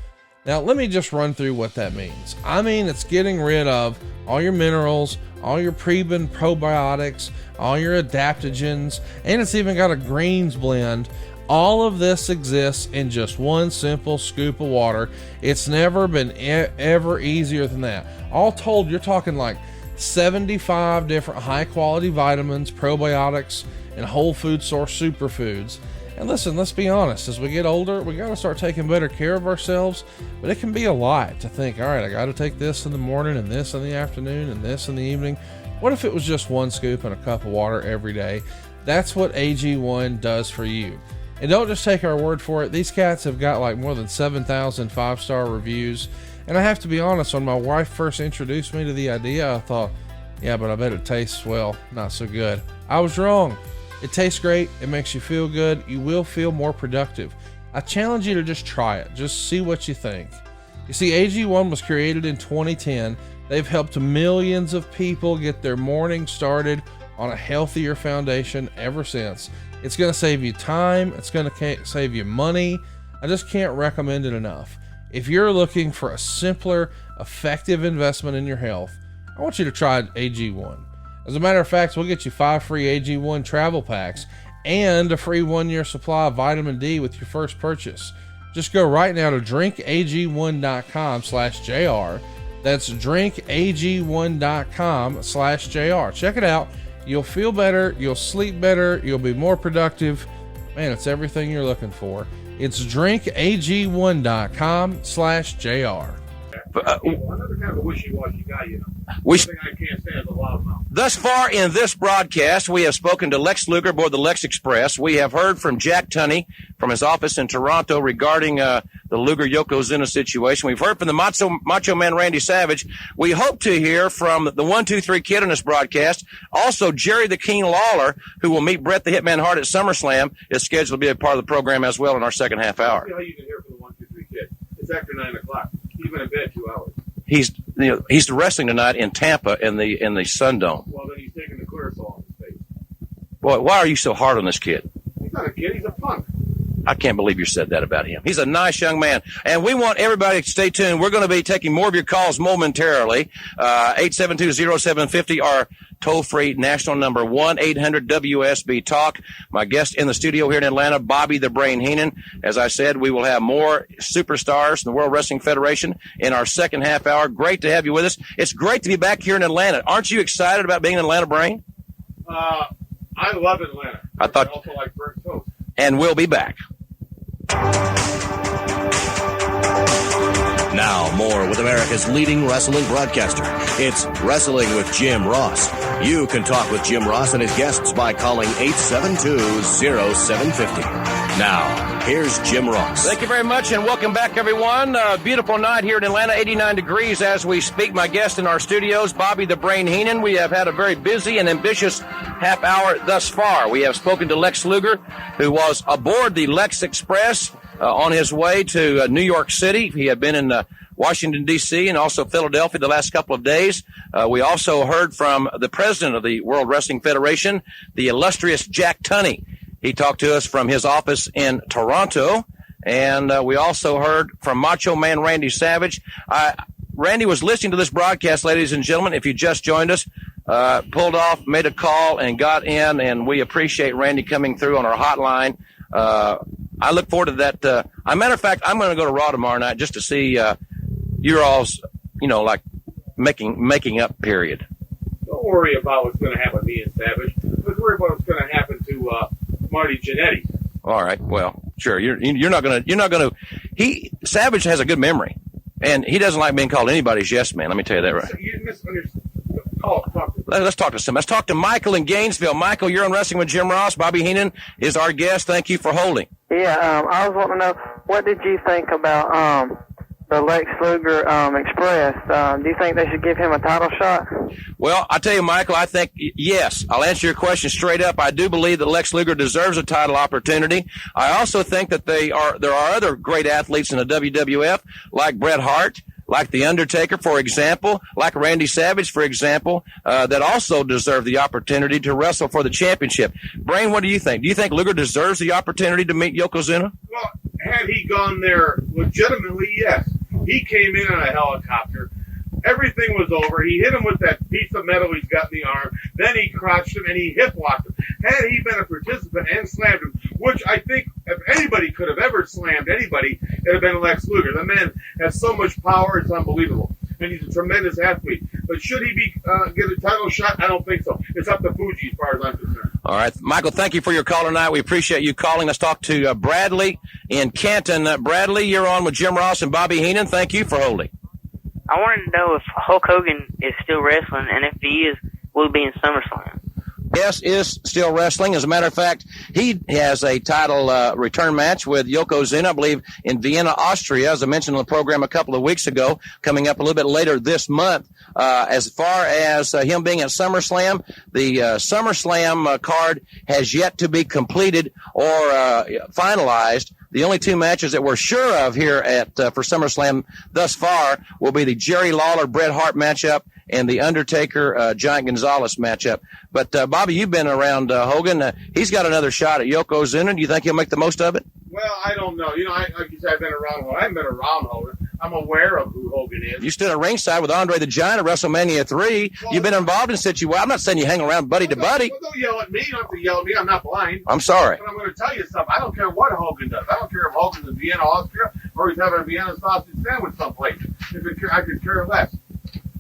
Speaker 11: Now, let me just run through what that means. I mean, it's getting rid of all your minerals, all your probiotics, all your adaptogens, and it's even got a greens blend All of this exists in just one simple scoop of water. It's never been ever easier than that. All told, you're talking like 75 different high-quality vitamins, probiotics, and whole food source superfoods. And listen, let's be honest, as we get older, we got to start taking better care of ourselves, but it can be a lot to think, all right, I got to take this in the morning and this in the afternoon and this in the evening. What if it was just one scoop and a cup of water every day? That's what AG1 does for you. And don't just take our word for it. These cats have got like more than 7,000 5-star reviews. And I have to be honest, when my wife first introduced me to the idea, I thought, yeah, but I bet it tastes, well, not so good. I was wrong. It tastes great. It makes you feel good. You will feel more productive. I challenge you to just try it. Just see what you think. You see, AG1 was created in 2010. They've helped millions of people get their morning started on a healthier foundation ever since. It's going to save you time. It's going to save you money. I just can't recommend it enough. If you're looking for a simpler, effective investment in your health, I want you to try AG1. As a matter of fact, we'll get you 5 free AG1 travel packs and a free 1-year supply of vitamin D with your first purchase. Just go right now to drinkag1.com/JR. That's drinkag1.com/JR. Check it out. You'll feel better, you'll sleep better, you'll be more productive. Man, it's everything you're looking for. It's drinkag1.com/JR.
Speaker 12: Another kind of a wishy-washy guy, you know. One thing I can't stand is a loudmouth.
Speaker 2: Thus far in this broadcast, we have spoken to Lex Luger aboard the Lex Express. We have heard from Jack Tunney from his office in Toronto regarding the Luger-Yokozuna situation. We've heard from the Macho Man Randy Savage. We hope to hear from the 1-2-3 Kid on this broadcast. Also, Jerry the King Lawler, who will meet Bret the Hitman Hart at SummerSlam, is scheduled to be a part of the program as well in our second half hour.
Speaker 12: See how you can hear from the 1-2-3 Kid. It's after 9 o'clock. He's been in bed 2 hours.
Speaker 2: He's wrestling tonight in Tampa in the Sundome.
Speaker 12: Well, then he's taking the Clearasil in his face.
Speaker 2: Boy, why are you so hard on this kid?
Speaker 12: He's not a kid. He's a punk.
Speaker 2: I can't believe you said that about him. He's a nice young man. And we want everybody to stay tuned. We're going to be taking more of your calls momentarily. 872-0750, our toll-free national number, 1-800-WSB-TALK. My guest in the studio here in Atlanta, Bobby the Brain Heenan. As I said, we will have more superstars in the World Wrestling Federation in our second half hour. Great to have you with us. It's great to be back here in Atlanta. Aren't you excited about being in Atlanta, Brain?
Speaker 12: I love Atlanta. I also like burnt toast.
Speaker 2: And we'll be back.
Speaker 15: Now, more with America's leading wrestling broadcaster. It's Wrestling with Jim Ross. You can talk with Jim Ross and his guests by calling 872-0750. Now, here's Jim Ross.
Speaker 2: Thank you very much, and welcome back, everyone. Beautiful night here in Atlanta, 89 degrees as we speak. My guest in our studios, Bobby the Brain Heenan. We have had a very busy and ambitious half hour thus far. We have spoken to Lex Luger, who was aboard the Lex Express on his way to New York City. He had been in Washington, D.C., and also Philadelphia the last couple of days. We also heard from the president of the World Wrestling Federation, the illustrious Jack Tunney. He talked to us from his office in Toronto. And we also heard from Macho Man Randy Savage. Randy was listening to this broadcast, ladies and gentlemen. If you just joined us, pulled off, made a call, and got in, and we appreciate Randy coming through on our hotline. I look forward to that. As a matter of fact, I'm going to go to Raw tomorrow night just to see your all's, like making up period.
Speaker 12: Don't worry about what's going to happen to me and Savage. Let's worry about what's going to happen to Marty Jannetty.
Speaker 2: All right. Well, sure. You're not going to. Savage has a good memory, and he doesn't like being called anybody's yes man. Let me tell you that right.
Speaker 12: You misunderstood.
Speaker 2: Let's talk to some. Let's talk to Michael in Gainesville. Michael, you're on Wrestling with Jim Ross. Bobby Heenan is our guest. Thank you for holding.
Speaker 9: Yeah, I was wanting to know, what did you think about the Lex Luger Express? Do you think they should give him a title shot?
Speaker 2: Well, I tell you, Michael, I think, yes. I'll answer your question straight up. I do believe that Lex Luger deserves a title opportunity. I also think that there are other great athletes in the WWF, like Bret Hart, like The Undertaker, for example, like Randy Savage, for example, that also deserve the opportunity to wrestle for the championship. Brain, what do you think? Do you think Luger deserves the opportunity to meet Yokozuna?
Speaker 12: Well, had he gone there legitimately, yes. He came in on a helicopter. Everything was over. He hit him with that piece of metal he's got in the arm. Then he crotched him and he hip locked him. Had he been a participant and slammed him, which I think if anybody could have ever slammed anybody, it would have been Lex Luger. The man has so much power, it's unbelievable. And he's a tremendous athlete. But should he get a title shot? I don't think so. It's up to Fuji as far as I'm concerned.
Speaker 2: All right. Michael, thank you for your call tonight. We appreciate you calling. Let's talk to Bradley in Canton. Bradley, you're on with Jim Ross and Bobby Heenan. Thank you for holding.
Speaker 1: I wanted to know if Hulk Hogan is still wrestling, and if he is, will he be in SummerSlam?
Speaker 2: Yes, is still wrestling. As a matter of fact, he has a title return match with Yokozuna, I believe, in Vienna, Austria, as I mentioned on the program a couple of weeks ago, coming up a little bit later this month. As far as him being at SummerSlam, the SummerSlam card has yet to be completed or finalized. The only two matches that we're sure of here at for SummerSlam thus far will be the Jerry Lawler Bret Hart matchup and the Undertaker Giant Gonzalez matchup. But Bobby, you've been around Hogan. He's got another shot at Yokozuna. Do you think he'll make the most of it?
Speaker 12: Well, I don't know. You know, like you said, I've been around Hogan. I haven't been around Hogan. I'm aware of who Hogan is.
Speaker 2: You stood at ringside with Andre the Giant at WrestleMania 3. Well, you've been involved in situations. I'm not saying you hang around buddy to buddy.
Speaker 12: Well, don't yell at me. You don't have to yell at me. I'm not blind.
Speaker 2: I'm sorry.
Speaker 12: But I'm going to tell you something. I don't care what Hogan does. I don't care if Hogan's in Vienna, Austria, or he's having a Vienna sausage sandwich someplace. I could care less.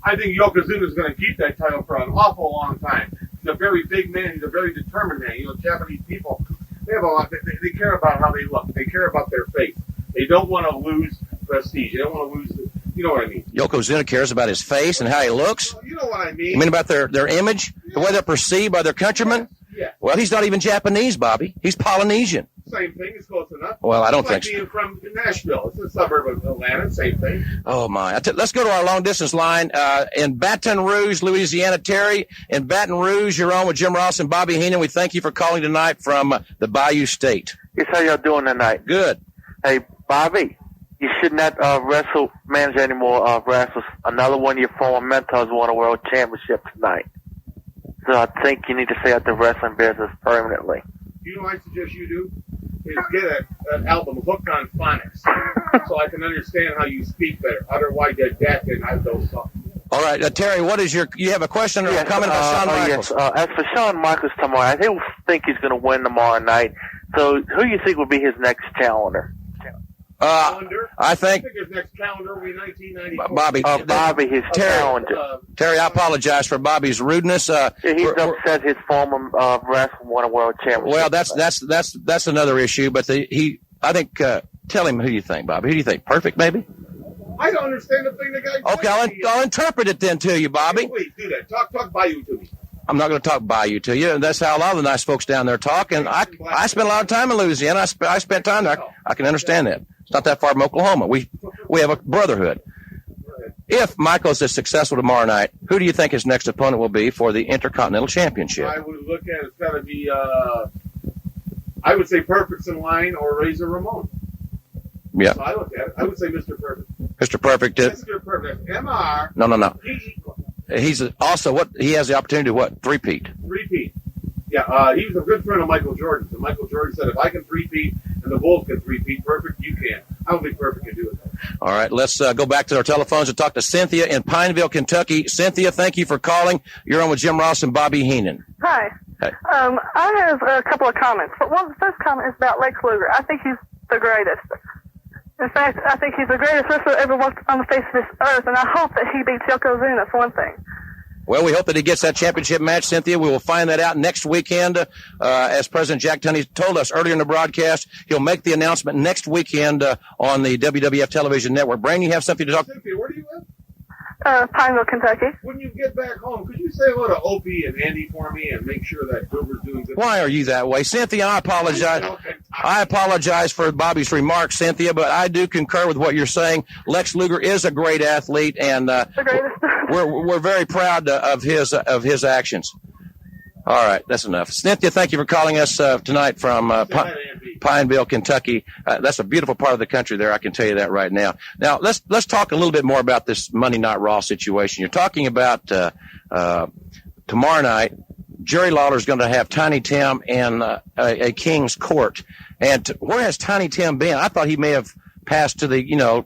Speaker 12: I think Yokozuna is going to keep that title for an awful long time. He's a very big man. He's a very determined man. You know, Japanese people, they have a lot. They care about how they look. They care about their face. They don't want to lose prestige. They don't want to lose. You know what I mean?
Speaker 2: Yokozuna cares about his face and how he looks.
Speaker 12: You know what I mean?
Speaker 2: You mean about their image, the way they're perceived by their countrymen?
Speaker 12: Yeah.
Speaker 2: Well, he's not even Japanese, Bobby. He's Polynesian.
Speaker 12: Same thing. It's close enough.
Speaker 2: Well, I don't
Speaker 12: think
Speaker 2: so.
Speaker 12: Being from Nashville, it's a suburb of Atlanta. Same thing.
Speaker 2: Oh my! Let's go to our long distance line in Baton Rouge, Louisiana. Terry in Baton Rouge, you're on with Jim Ross and Bobby Heenan. We thank you for calling tonight from the Bayou State.
Speaker 3: Yes, how y'all doing tonight?
Speaker 2: Good.
Speaker 3: Hey, Bobby, you should not wrestle manager anymore. Wrestle another one of your former mentors won a world championship tonight. So I think you need to stay out the wrestling business permanently.
Speaker 12: You know what I suggest you do? Is get an album hooked on phonics so I can understand how you speak better. Otherwise, that and I don't talk.
Speaker 2: All right, Terry, what is you have a question or a comment about Shawn Michaels?
Speaker 3: Yes. As for Shawn Michaels tomorrow, I think he's going to win tomorrow night. So who do you think will be his next challenger?
Speaker 2: I think
Speaker 12: his next calendar will be 1994.
Speaker 3: Bobby, his challenger.
Speaker 2: Terry, I apologize for Bobby's rudeness.
Speaker 3: He's upset his former wrestler won a world championship.
Speaker 2: Well, that's another issue. But I think. Tell him who you think, Bobby. Who do you think? Perfect, maybe.
Speaker 12: I don't understand the thing the guy.
Speaker 2: Okay, I'll interpret it then to you, Bobby.
Speaker 12: Please do that. Talk Bayou to me.
Speaker 2: I'm not going to talk Bayou to you, and that's how a lot of the nice folks down there talk. And I spent a lot of time in Louisiana. I spent time there. I can understand that. It's not that far from Oklahoma. We have a brotherhood. If Michaels is successful tomorrow night, who do you think his next opponent will be for the Intercontinental Championship?
Speaker 12: I would look at it's got to be. I would say Perfect's in line or Razor Ramon.
Speaker 2: Yeah.
Speaker 12: So I look at it. I would say Mr. Perfect.
Speaker 2: Mr. Perfect.
Speaker 12: Mr. Perfect. MR.
Speaker 2: No. He's also he has the opportunity to three-peat.
Speaker 12: Three-peat. Yeah, he was a good friend of Michael Jordan. And Michael Jordan said, if I can three-peat and the Bulls can three-peat, Perfect, you can. I don't think Perfect can do it.
Speaker 2: All right, let's go back to our telephones and talk to Cynthia in Pineville, Kentucky. Cynthia, thank you for calling. You're on with Jim Ross and Bobby Heenan.
Speaker 19: Hi.
Speaker 2: Hey.
Speaker 19: I have a couple of comments. But the first comment is about Lex Luger. I think he's the greatest. In fact, I think he's the greatest wrestler ever walked on the face of this earth, and I hope that he beats Yokozuna, for one thing.
Speaker 2: Well, we hope that he gets that championship match, Cynthia. We will find that out next weekend. As President Jack Tunney told us earlier in the broadcast, he'll make the announcement next weekend on the WWF television network. Brandon, you have something to talk about?
Speaker 12: Cynthia, where do you live?
Speaker 19: Pineville, Kentucky.
Speaker 12: When you get back home, could you say hello to Opie and Andy for me and make sure that Goober's doing good?
Speaker 2: Why are you that way? Cynthia, I apologize. I apologize for Bobby's remarks, Cynthia, but I do concur with what you're saying. Lex Luger is a great athlete, and we're very proud of his actions. All right, that's enough. Cynthia, thank you for calling us tonight from Pineville, Kentucky. That's a beautiful part of the country there, I can tell you that right now. Now, let's talk a little bit more about this Monday Night Raw situation. You're talking about tomorrow night, Jerry Lawler is going to have Tiny Tim in a King's Court. And where has Tiny Tim been? I thought he may have passed to the, No,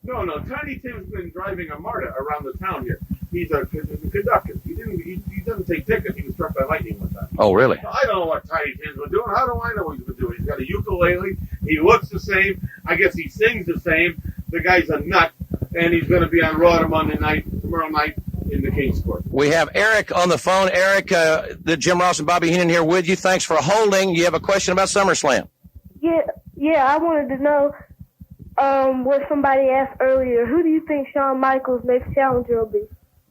Speaker 12: Tiny Tim's been driving a MARTA around the town here. He's a conductor. He doesn't take tickets. He was struck by lightning one time.
Speaker 2: Oh, really?
Speaker 12: So I don't don't know what Tiny Tim's been doing. How do I know what he's been doing? He's got a ukulele. He looks the same. I guess he sings the same. The guy's a nut, and he's going to be on Raw tomorrow night in the King's Court.
Speaker 2: We have Eric on the phone. Eric, the Jim Ross and Bobby Heenan here with you. Thanks for holding. You have a question about SummerSlam?
Speaker 6: Yeah, I wanted to know what somebody asked earlier. Who do you think Shawn Michaels' next challenger will be?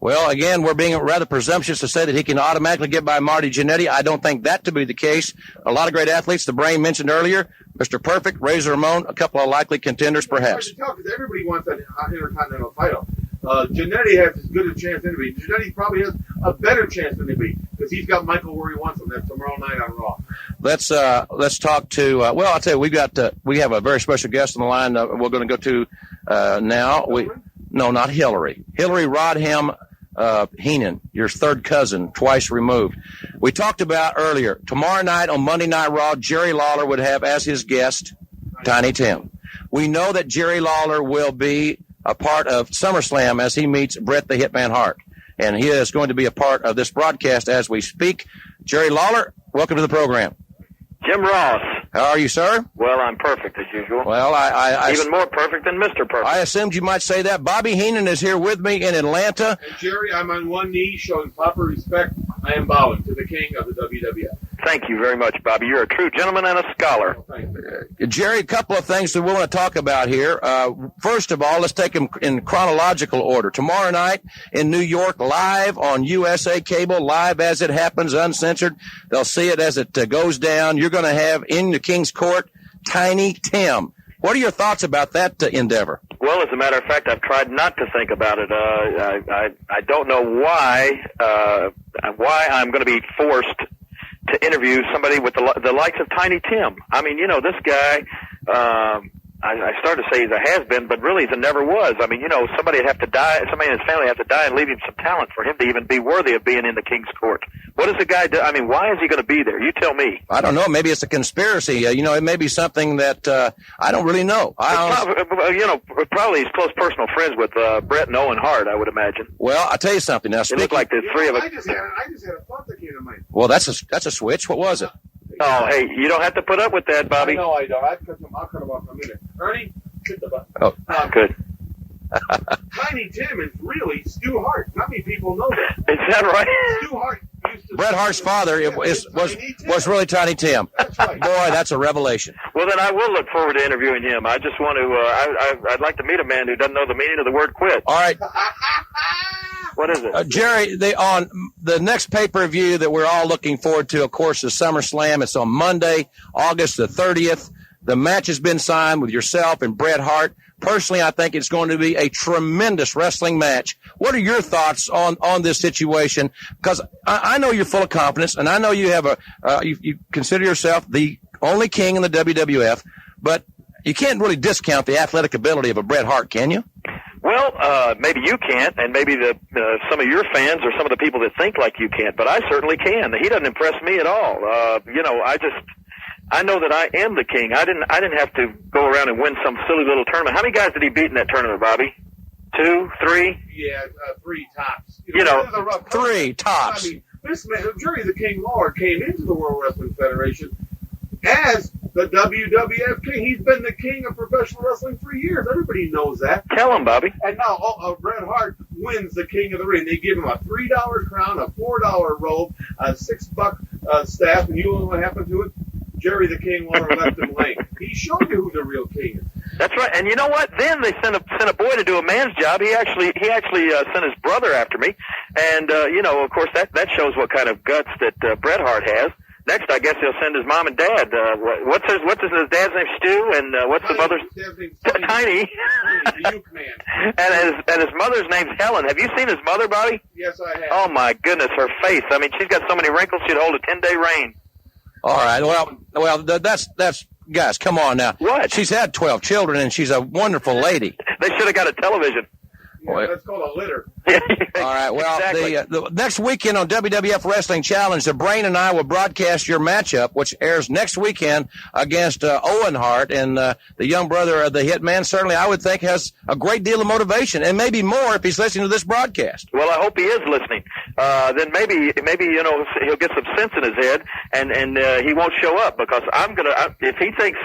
Speaker 2: Well, again, we're being rather presumptuous to say that he can automatically get by Marty Jannetty. I don't think that to be the case. A lot of great athletes. The Brain mentioned earlier, Mr. Perfect, Razor Ramon, a couple of likely contenders, perhaps.
Speaker 12: It's hard to tell because everybody wants that Intercontinental title. Jannetty has as good a chance as anybody. Jannetty probably has a better chance than anybody because he's got Michael where he wants him. That's tomorrow night on Raw.
Speaker 2: Let's talk to. Well, I'll tell you, we have a very special guest on the line. We're going to go to now. No, not Hillary. Hillary Rodham Heenan, your third cousin, twice removed. We talked about earlier. Tomorrow night on Monday Night Raw, Jerry Lawler would have as his guest Tiny Tim. We know that Jerry Lawler will be a part of SummerSlam as he meets Bret the Hitman Hart. And he is going to be a part of this broadcast as we speak. Jerry Lawler, welcome to the program.
Speaker 20: Jim Ross.
Speaker 2: How are you, sir?
Speaker 20: Well, I'm perfect as usual.
Speaker 2: Well, I
Speaker 20: even more perfect than Mr. Perfect.
Speaker 2: I assumed you might say that. Bobby Heenan is here with me in Atlanta.
Speaker 12: And Jerry, I'm on one knee showing proper respect. I am bowing to the king of the WWF.
Speaker 20: Thank you very much, Bobby. You're a true gentleman and a scholar.
Speaker 2: Jerry, a couple of things that we want to talk about here. First of all, let's take them in chronological order. Tomorrow night in New York, live on USA Cable, live as it happens, uncensored. They'll see it as it goes down. You're going to have in the King's Court, Tiny Tim. What are your thoughts about that endeavor?
Speaker 20: Well, as a matter of fact, I've tried not to think about it. I don't know why I'm going to be forced to interview somebody with the likes of Tiny Tim. I mean, you know, this guy, I started to say he's a has-been, but really he's a never was. I mean, you know, somebody would have to die, somebody in his family would have to die and leave him some talent for him to even be worthy of being in the King's Court. What does the guy do? I mean, why is he going to be there? You tell me.
Speaker 2: I don't know. Maybe it's a conspiracy. You know, it may be something that I don't really know.
Speaker 20: Probably he's close personal friends with Bret and Owen Hart, I would imagine.
Speaker 2: Well, I'll tell you something. Now,
Speaker 20: it looked like the three of us.
Speaker 12: I just had a thought that came to mind.
Speaker 2: Well, that's a switch. What was it?
Speaker 20: Oh, hey, you don't have to put up with that, Bobby.
Speaker 12: No, I don't. I'll cut him off in a minute. Ernie, hit the button.
Speaker 2: Oh,
Speaker 20: good.
Speaker 12: Tiny Tim is really Stu Hart. Not many people know that.
Speaker 20: Is that right?
Speaker 12: Stu Hart used to...
Speaker 2: Bret Hart's father was really Tiny Tim.
Speaker 12: That's right.
Speaker 2: Boy, that's a revelation.
Speaker 20: Well, then I will look forward to interviewing him. I just want to, I'd like to meet a man who doesn't know the meaning of the word quit.
Speaker 2: All right.
Speaker 20: What is it?
Speaker 2: Jerry, on the next pay-per-view that we're all looking forward to, of course, is SummerSlam. It's on Monday, August the 30th. The match has been signed with yourself and Bret Hart. Personally, I think it's going to be a tremendous wrestling match. What are your thoughts on this situation? Because I know you're full of confidence, and I know you have you consider yourself the only king in the WWF, but you can't really discount the athletic ability of a Bret Hart, can you?
Speaker 20: Well, maybe you can't, and maybe some of your fans or some of the people that think like you can't, but I certainly can. He doesn't impress me at all. I know that I am the king. I didn't have to go around and win some silly little tournament. How many guys did he beat in that tournament, Bobby? 2, 3?
Speaker 12: Yeah, 3 tops.
Speaker 2: Three tops.
Speaker 12: I mean, this man, Jerry the King Lawler, came into the World Wrestling Federation as the WWF king. He's been the king of professional wrestling for years. Everybody knows that.
Speaker 20: Tell him, Bobby.
Speaker 12: And now Bret Hart wins the King of the Ring. They give him a $3 crown, a $4 robe, a $6 staff, and you know what happened to it? Jerry the King Lawler left him lame. He showed you who the real king is.
Speaker 20: That's right. And you know what? Then they sent a boy to do a man's job. He actually sent his brother after me. And of course that shows what kind of guts that Bret Hart has. Next, I guess he'll send his mom and dad. What's his dad's name? Stu, and what's the mother's? Tiny.
Speaker 12: The Uke Man.
Speaker 20: And his mother's name's Helen. Have you seen his mother, Bobby?
Speaker 12: Yes, I have.
Speaker 20: Oh my goodness, her face. I mean, she's got so many wrinkles she'd hold a 10-day rain.
Speaker 2: All right. Well, that's guys. Come on now.
Speaker 20: What?
Speaker 2: She's had 12 children, and she's a wonderful lady.
Speaker 20: They should have got a television.
Speaker 12: Yeah, that's called a litter.
Speaker 2: All right. Well, exactly. The next weekend on WWF Wrestling Challenge, the Brain and I will broadcast your matchup, which airs next weekend against Owen Hart, and the young brother of the Hitman. Certainly, I would think has a great deal of motivation, and maybe more if he's listening to this broadcast.
Speaker 20: Well, I hope he is listening. then maybe he'll get some sense in his head and he won't show up, because if he thinks,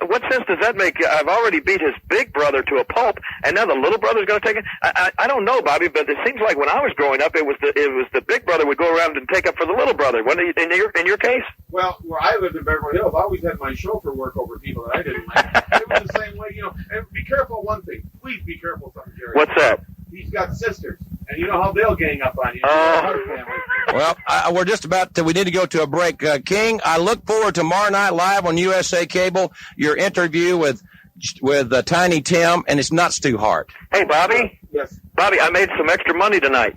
Speaker 20: what sense does that make? I've already beat his big brother to a pulp, and now the little brother's going to take it. I don't know, Bobby, but it seems like when I was growing up, it was the big brother would go around and take up for the little brother. In your case?
Speaker 12: Well, where I lived in Beverly Hills, I always had my chauffeur work over people that I didn't like. It was the same way, And be careful of one thing. Please be careful of something, Jerry.
Speaker 20: What's that?
Speaker 12: He's got sisters, and you know how they'll gang up on you.
Speaker 2: Well, we're just about we need to go to a break. King, I look forward to tomorrow night live on USA Cable, your interview with Tiny Tim, and it's not Stu Hart.
Speaker 20: Hey, Bobby.
Speaker 12: Yes.
Speaker 20: Bobby, I made some extra money tonight.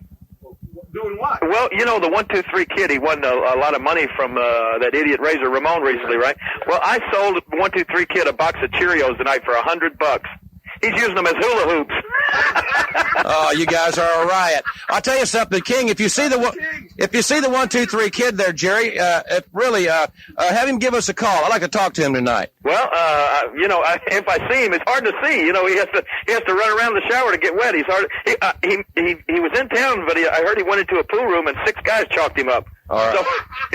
Speaker 12: Doing what?
Speaker 20: Well, the 1-2-3 Kid, he won a lot of money from that idiot Razor Ramon recently, right? Well, I sold 1-2-3 Kid a box of Cheerios tonight for $100. He's using them as hula hoops.
Speaker 2: Oh, you guys are a riot! I'll tell you something, King. If you see the 1-2-3 Kid there, Jerry, have him give us a call. I'd like to talk to him tonight.
Speaker 20: Well, if I see him, it's hard to see. He has to run around the shower to get wet. He's hard. He was in town, but I heard he went into a pool room and 6 guys chalked him up.
Speaker 2: All right.
Speaker 20: So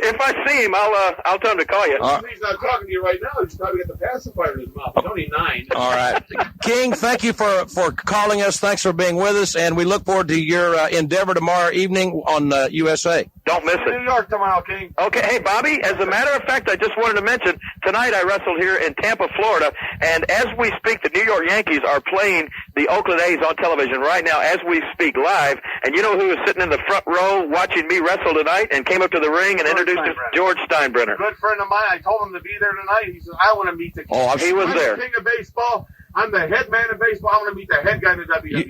Speaker 20: if I see him, I'll tell him to call you.
Speaker 12: He's not talking to you right now. He's probably got the pacifier in his mouth. He's only 9.
Speaker 2: All right, King. Thank you for calling us. Thanks for being with us, and we look forward to your endeavor tomorrow evening on USA.
Speaker 20: Don't miss it.
Speaker 12: New York tomorrow, King.
Speaker 20: Okay, hey, Bobby, as a matter of fact, I just wanted to mention, tonight I wrestled here in Tampa, Florida, and as we speak, the New York Yankees are playing the Oakland A's on television right now as we speak live, and you know who is sitting in the front row watching me wrestle tonight and came up to the ring and introduced us? George Steinbrenner.
Speaker 12: Good friend of mine. I told him to be there tonight. He said, I want to meet the king.
Speaker 2: Oh,
Speaker 20: he was there.
Speaker 12: I'm the king of baseball. I'm the head man of baseball. I want to meet the head guy in the WWE.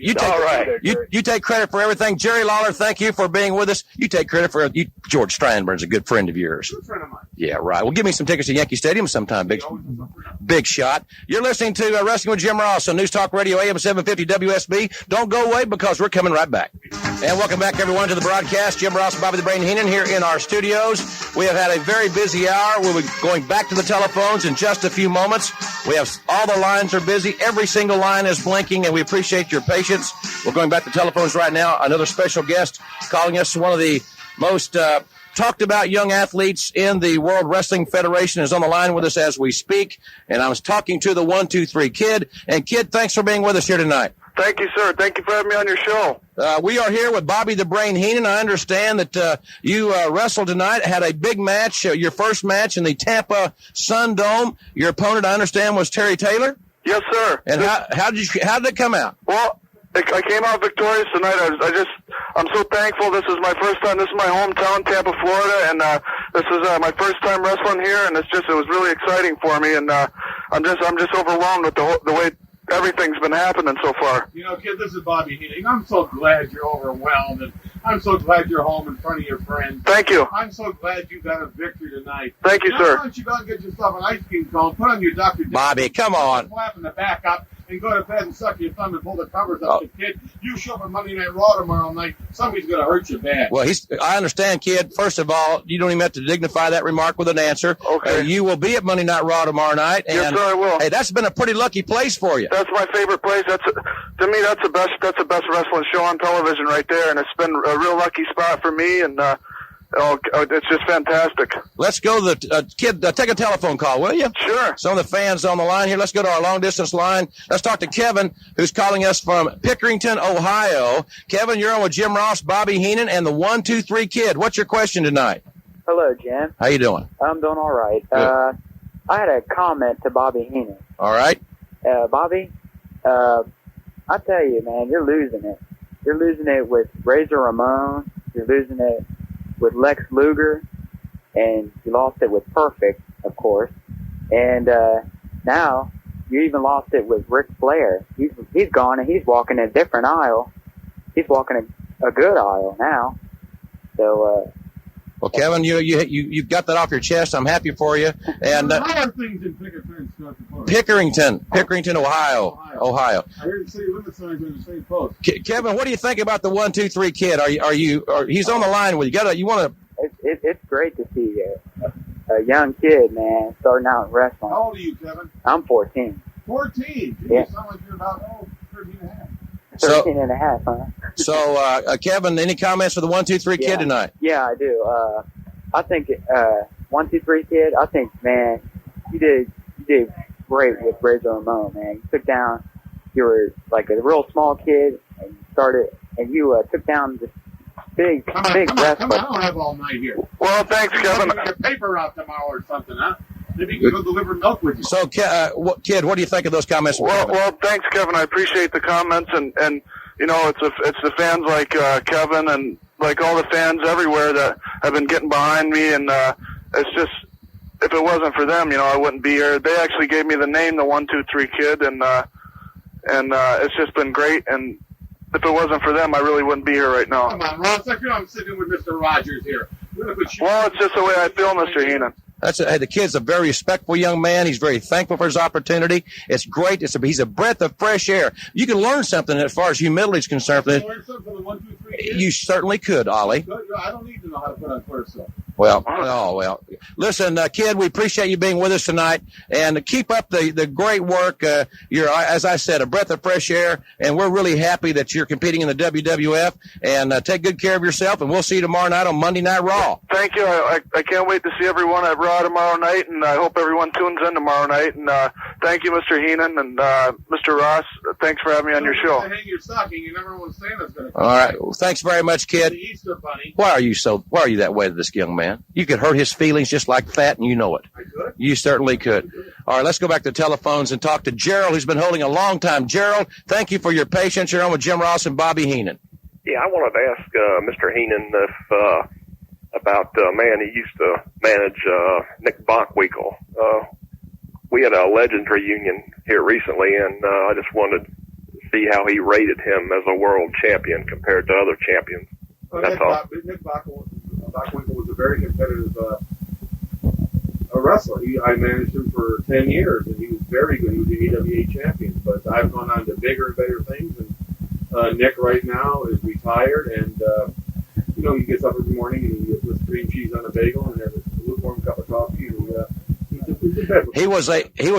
Speaker 2: You take credit for everything. Jerry Lawler, thank you for being with us. You take credit for George Steinbrenner's a good friend of yours.
Speaker 12: Good friend of mine.
Speaker 2: Yeah, right. Well, give me some tickets to Yankee Stadium sometime, big shot. You're listening to Wrestling with Jim Ross on News Talk Radio AM 750 WSB. Don't go away, because we're coming right back. And welcome back, everyone, to the broadcast. Jim Ross, Bobby the Brain Heenan here in our studios. We have had a very busy hour. We'll be going back to the telephones in just a few moments. We have all the lines are busy. Every single line is blinking, and we appreciate your patience. We're going back to telephones right now. Another special guest calling us, one of the most talked about young athletes in the World Wrestling Federation, is on the line with us as we speak. And I was talking to the 1-2-3 Kid. And Kid, thanks for being with us here tonight.
Speaker 18: Thank you, sir. Thank you for having me on your show.
Speaker 2: We are here with Bobby the Brain Heenan. I understand that you wrestled tonight, had a big match, your first match in the Tampa Sun Dome. Your opponent, I understand, was Terry Taylor?
Speaker 18: Yes, sir.
Speaker 2: And how did it come out?
Speaker 18: Well, I came out victorious tonight. I'm so thankful. This is my first time. This is my hometown, Tampa, Florida, and this is my first time wrestling here. And it was really exciting for me. And I'm just overwhelmed with the way everything's been happening so far.
Speaker 12: Kid, this is Bobby Heenan. I'm so glad you're overwhelmed, and I'm so glad you're home in front of your friends.
Speaker 18: Thank you.
Speaker 12: I'm so glad you got a victory tonight.
Speaker 18: Thank you, sir.
Speaker 12: Why don't you go and get yourself an ice cream cone, put on your Dr.
Speaker 2: Bobby, come on.
Speaker 12: Flapping the back up, and go to bed and suck your thumb and pull the covers up. Kid, you show up on Monday Night Raw tomorrow night, somebody's going to hurt you bad.
Speaker 2: Well, I understand, Kid. First of all, you don't even have to dignify that remark with an answer.
Speaker 18: Okay.
Speaker 2: You will be at Monday Night Raw tomorrow night. And,
Speaker 18: yes, sir, I will.
Speaker 2: Hey, that's been a pretty lucky place for you.
Speaker 18: That's my favorite place. To me, that's the best wrestling show on television right there, and it's been a real lucky spot for me, and it's just fantastic.
Speaker 2: Let's go Kid, take a telephone call, will you?
Speaker 18: Sure.
Speaker 2: Some of the fans on the line here. Let's go to our long-distance line. Let's talk to Kevin, who's calling us from Pickerington, Ohio. Kevin, you're on with Jim Ross, Bobby Heenan, and the 1-2-3 Kid. What's your question tonight?
Speaker 7: Hello, Jim.
Speaker 2: How you doing?
Speaker 7: I'm doing all right. I had a comment to Bobby Heenan.
Speaker 2: All right.
Speaker 7: Bobby, I tell you, man, you're losing it. You're losing it with Razor Ramon. You're losing it with Lex Luger, and you lost it with Perfect, of course. And now you even lost it with Ric Flair. He's gone and he's walking a different aisle. He's walking a good aisle now. So.
Speaker 2: Well, Kevin, you've got that off your chest. I'm happy for you. And
Speaker 12: how are things in
Speaker 2: Pickerington, Ohio.
Speaker 12: I hear the city limit signs on the same post.
Speaker 2: Kevin, what do you think about the 1-2-3 Kid? He's on the line with you?
Speaker 7: It's great to see a young kid, man, starting out in wrestling.
Speaker 12: How old are you, Kevin?
Speaker 7: I'm 14.
Speaker 12: 14?
Speaker 7: Yeah.
Speaker 12: You sound like you're about 13 and a half.
Speaker 2: So-
Speaker 7: 13 and a half, huh?
Speaker 2: So, Kevin, any comments for the 1, 2, 3 kid tonight?
Speaker 7: Yeah, I do. I think 1, 2, 3 kid. I think, man, you did great with Razor Ramon, man. You took down. You were like a real small kid, and you took down this big
Speaker 12: Come
Speaker 7: wrestler.
Speaker 12: on, I don't have all night here.
Speaker 18: Well, thanks, Kevin.
Speaker 12: Get your paper out tomorrow or something, huh? Maybe you can go deliver milk with you.
Speaker 2: So, kid, what do you think of those comments? From Kevin?
Speaker 18: Well, thanks, Kevin. I appreciate the comments, and you know, it's the fans like Kevin and like all the fans everywhere that have been getting behind me, and it's just, if it wasn't for them, you know, I wouldn't be here. They actually gave me the name, the 1, 2, 3 kid, and it's just been great. And if it wasn't for them, I really wouldn't be here right now.
Speaker 12: Come on, Ross. I feel I'm sitting with Mr. Rogers here.
Speaker 18: Well, it's just the way I feel, Mr. Heenan.
Speaker 2: Hey, the kid's a very respectful young man. He's very thankful for his opportunity. It's great. He's a breath of fresh air. You can learn something as far as humility is concerned.
Speaker 12: Learn something from the 1, 2, 3 kids?
Speaker 2: You certainly could, Ollie.
Speaker 12: I don't need to know how to put on torso.
Speaker 2: Well. Listen, kid, we appreciate you being with us tonight, and keep up the great work. You're, as I said, a breath of fresh air, and we're really happy that you're competing in the WWF. And take good care of yourself, and we'll see you tomorrow night on Monday Night Raw.
Speaker 18: Thank you. I can't wait to see everyone at Raw tomorrow night, and I hope everyone tunes in tomorrow night. And thank you, Mr. Heenan and Mr. Ross. Thanks for having me on your show.
Speaker 12: Hang your stocking. You never know when Santa's going to come.
Speaker 2: All right. Well, thanks very much, kid.
Speaker 12: The Easter Bunny.
Speaker 2: Why are you that way to this young man? You could hurt his feelings just like that, and you know it.
Speaker 12: I could.
Speaker 2: You certainly could. All right, let's go back to the telephones and talk to Gerald, who's been holding a long time. Gerald, thank you for your patience. You're on with Jim Ross and Bobby Heenan.
Speaker 8: Yeah, I wanted to ask Mr. Heenan about a man he used to manage, Nick Bockwinkel. We had a Legends reunion here recently, and I just wanted to see how he rated him as a world champion compared to other champions. That's all.
Speaker 12: Nick Bockwinkel was a very competitive a wrestler. I managed him for 10 years, and he was very good. He was the AWA champion. But I've gone on to bigger and better things, and Nick right now is retired, and he gets up every morning and he puts cream cheese on a bagel and has a lukewarm cup of coffee. And
Speaker 2: he was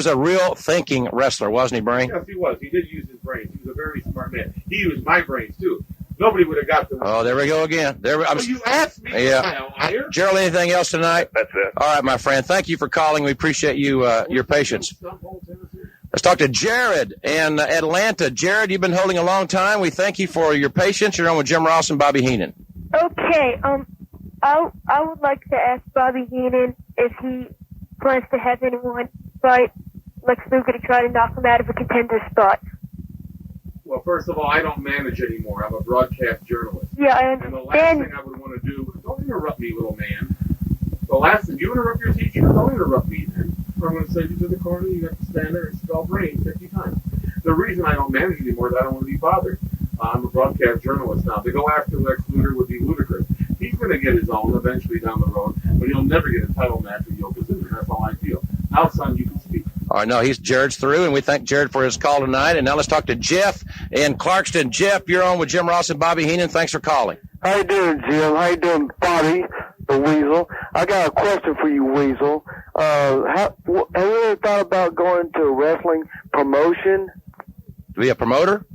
Speaker 2: a real thinking wrestler, wasn't he, Brain?
Speaker 12: Yes, he was. He did use his brains. He was a very smart man. He used my brains too. Nobody would have got the.
Speaker 2: Oh, there we go again.
Speaker 12: You asked me.
Speaker 2: Yeah. Gerald, anything else tonight?
Speaker 8: That's it.
Speaker 2: All right, my friend. Thank you for calling. We appreciate your patience. Let's talk to Jared in Atlanta. Jared, you've been holding a long time. We thank you for your patience. You're on with Jim Ross and Bobby Heenan.
Speaker 6: Okay, I would like to ask Bobby Heenan if he plans to have anyone fight Lex Luger to try to knock him out of a contender spot.
Speaker 12: Well, first of all, I don't manage anymore. I'm a broadcast journalist.
Speaker 6: Yeah, I
Speaker 12: And the last thing I would want to do, don't interrupt me, little man. The last thing, you interrupt your teacher, don't interrupt me then. Or I'm going to send you to the corner, you have to stand there and spell brain 50 times. The reason I don't manage anymore is I don't want to be bothered. I'm a broadcast journalist now. To go after Lex Luger would be ludicrous. He's going to get his own eventually down the road, but he'll never get a title match with Yokozuna. That's all I feel. Now, son, you can speak.
Speaker 2: All right, no, Jared's through, and we thank Jared for his call tonight. And now let's talk to Jeff in Clarkston. Jeff, you're on with Jim Ross and Bobby Heenan. Thanks for calling.
Speaker 21: How you doing, Jim? How you doing, Bobby, the Weasel? I got a question for you, Weasel. Have you ever thought about going to a wrestling promotion?
Speaker 2: To be a promoter?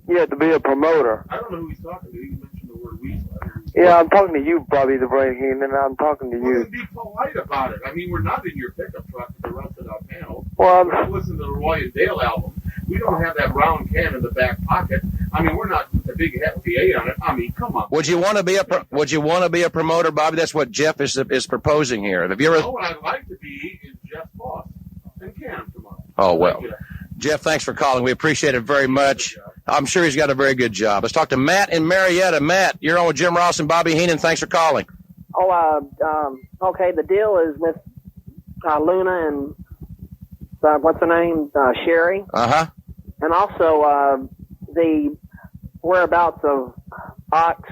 Speaker 21: Yeah, to be a promoter.
Speaker 12: I don't know who he's talking to. He mentioned the word weasel.
Speaker 21: Yeah, I'm talking to you, Bobby the Brain Heenan. I'm talking to you.
Speaker 12: Well, be polite about it. I mean, we're not in your pickup truck with the rest of our panel.
Speaker 21: Well,
Speaker 12: we're not listening to the Roy and Dale album. We don't have that round can in the back pocket. I mean, we're not with the big hefty A on it. I mean, come on.
Speaker 2: Would you want to be a promoter, Bobby? That's what Jeff is proposing here. Have you ever?
Speaker 12: No, what I'd like to be is Jeff Boss and Cam tomorrow.
Speaker 2: Oh well, Jeff, thanks for calling. We appreciate it very much. I'm sure he's got a very good job. Let's talk to Matt in Marietta. Matt, you're on with Jim Ross and Bobby Heenan. Thanks for calling.
Speaker 10: Okay, the deal is with Luna and what's her name? Sherry.
Speaker 2: Uh-huh.
Speaker 10: And also the whereabouts of Ox.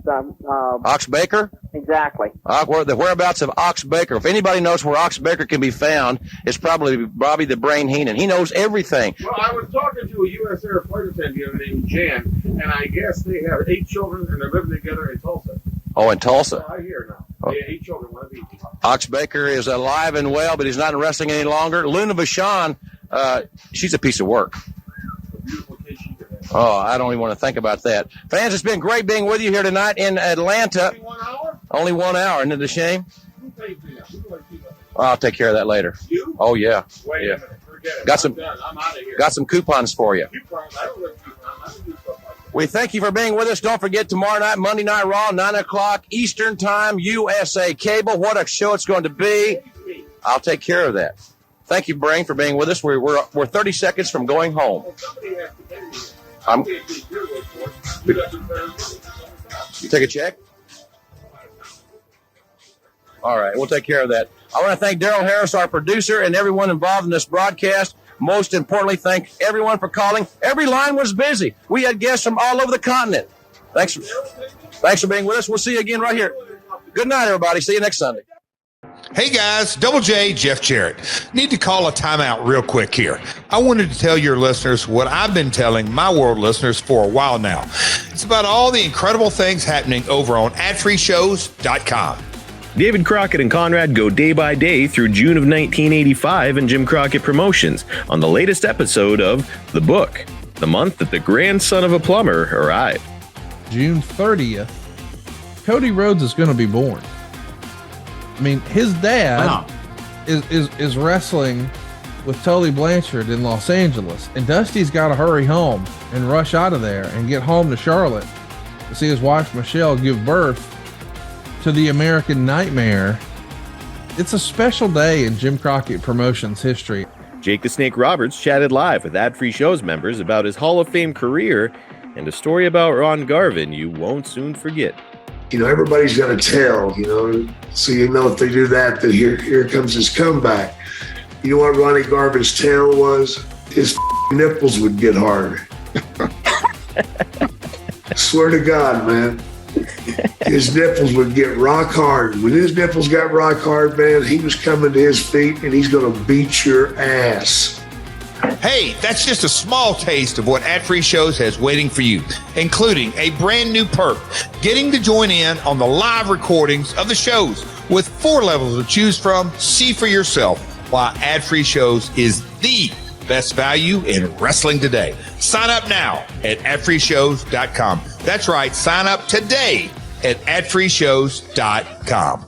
Speaker 2: Ox Baker?
Speaker 10: Exactly.
Speaker 2: The whereabouts of Ox Baker. If anybody knows where Ox Baker can be found, it's probably Bobby the Brain Heenan. He knows everything.
Speaker 12: Well, I was talking to a U.S. Air flight attendant named Jan, and I guess they have 8 children, and they're living together in Tulsa.
Speaker 2: Oh, in Tulsa.
Speaker 12: I hear now. They have 8 children, one of each.
Speaker 2: Ox Baker is alive and well, but he's not in wrestling any longer. Luna Vachon, she's a piece of work.
Speaker 12: A beautiful kid she could have.
Speaker 2: Oh, I don't even want to think about that. Fans, it's been great being with you here tonight in Atlanta. Only 1 hour. Isn't it a shame? I'll take care of that later.
Speaker 12: You?
Speaker 2: Oh, yeah.
Speaker 12: Wait
Speaker 2: yeah.
Speaker 12: a minute. Forget it.
Speaker 2: Got some,
Speaker 12: I'm out of here.
Speaker 2: got some coupons for you.
Speaker 12: I don't live coupons. I don't do stuff like that.
Speaker 2: We thank you for being with us. Don't forget tomorrow night, Monday Night Raw, 9 o'clock Eastern Time, USA Cable. What a show it's going to be. I'll take care of that. Thank you, Brain, for being with us. We're 30 seconds from going home. You take a check? All right, we'll take care of that. I want to thank Daryl Harris, our producer, and everyone involved in this broadcast. Most importantly, thank everyone for calling. Every line was busy. We had guests from all over the continent. Thanks for being with us. We'll see you again right here. Good night, everybody. See you next Sunday.
Speaker 4: Hey guys, Double J, Jeff Jarrett. Need to call a timeout real quick here. I wanted to tell your listeners what I've been telling my world listeners for a while now. It's about all the incredible things happening over on adfreeshows.com.
Speaker 13: David Crockett and Conrad go day by day through June of 1985 in Jim Crockett Promotions on the latest episode of The Book, the month that the grandson of a plumber arrived.
Speaker 11: June 30th, Cody Rhodes is going to be born. I mean, his dad is wrestling with Tully Blanchard in Los Angeles, and Dusty's got to hurry home and rush out of there and get home to Charlotte to see his wife Michelle give birth to the American Nightmare. It's a special day in Jim Crockett Promotions history.
Speaker 13: Jake the Snake Roberts chatted live with Ad Free Shows members about his Hall of Fame career and a story about Ron Garvin you won't soon forget.
Speaker 23: You know, everybody's got a tell, you know, so you know if they do that, then here comes his comeback. You know what Ronnie Garvin's tell was? His nipples would get hard. Swear to God, man. His nipples would get rock hard. When his nipples got rock hard, man, he was coming to his feet and he's going to beat your ass.
Speaker 4: Hey, that's just a small taste of what Ad Free Shows has waiting for you, including a brand new perk, getting to join in on the live recordings of the shows with 4 levels to choose from. See for yourself why Ad Free Shows is the best value in wrestling today. Sign up now at adfreeshows.com. That's right, sign up today at adfreeshows.com.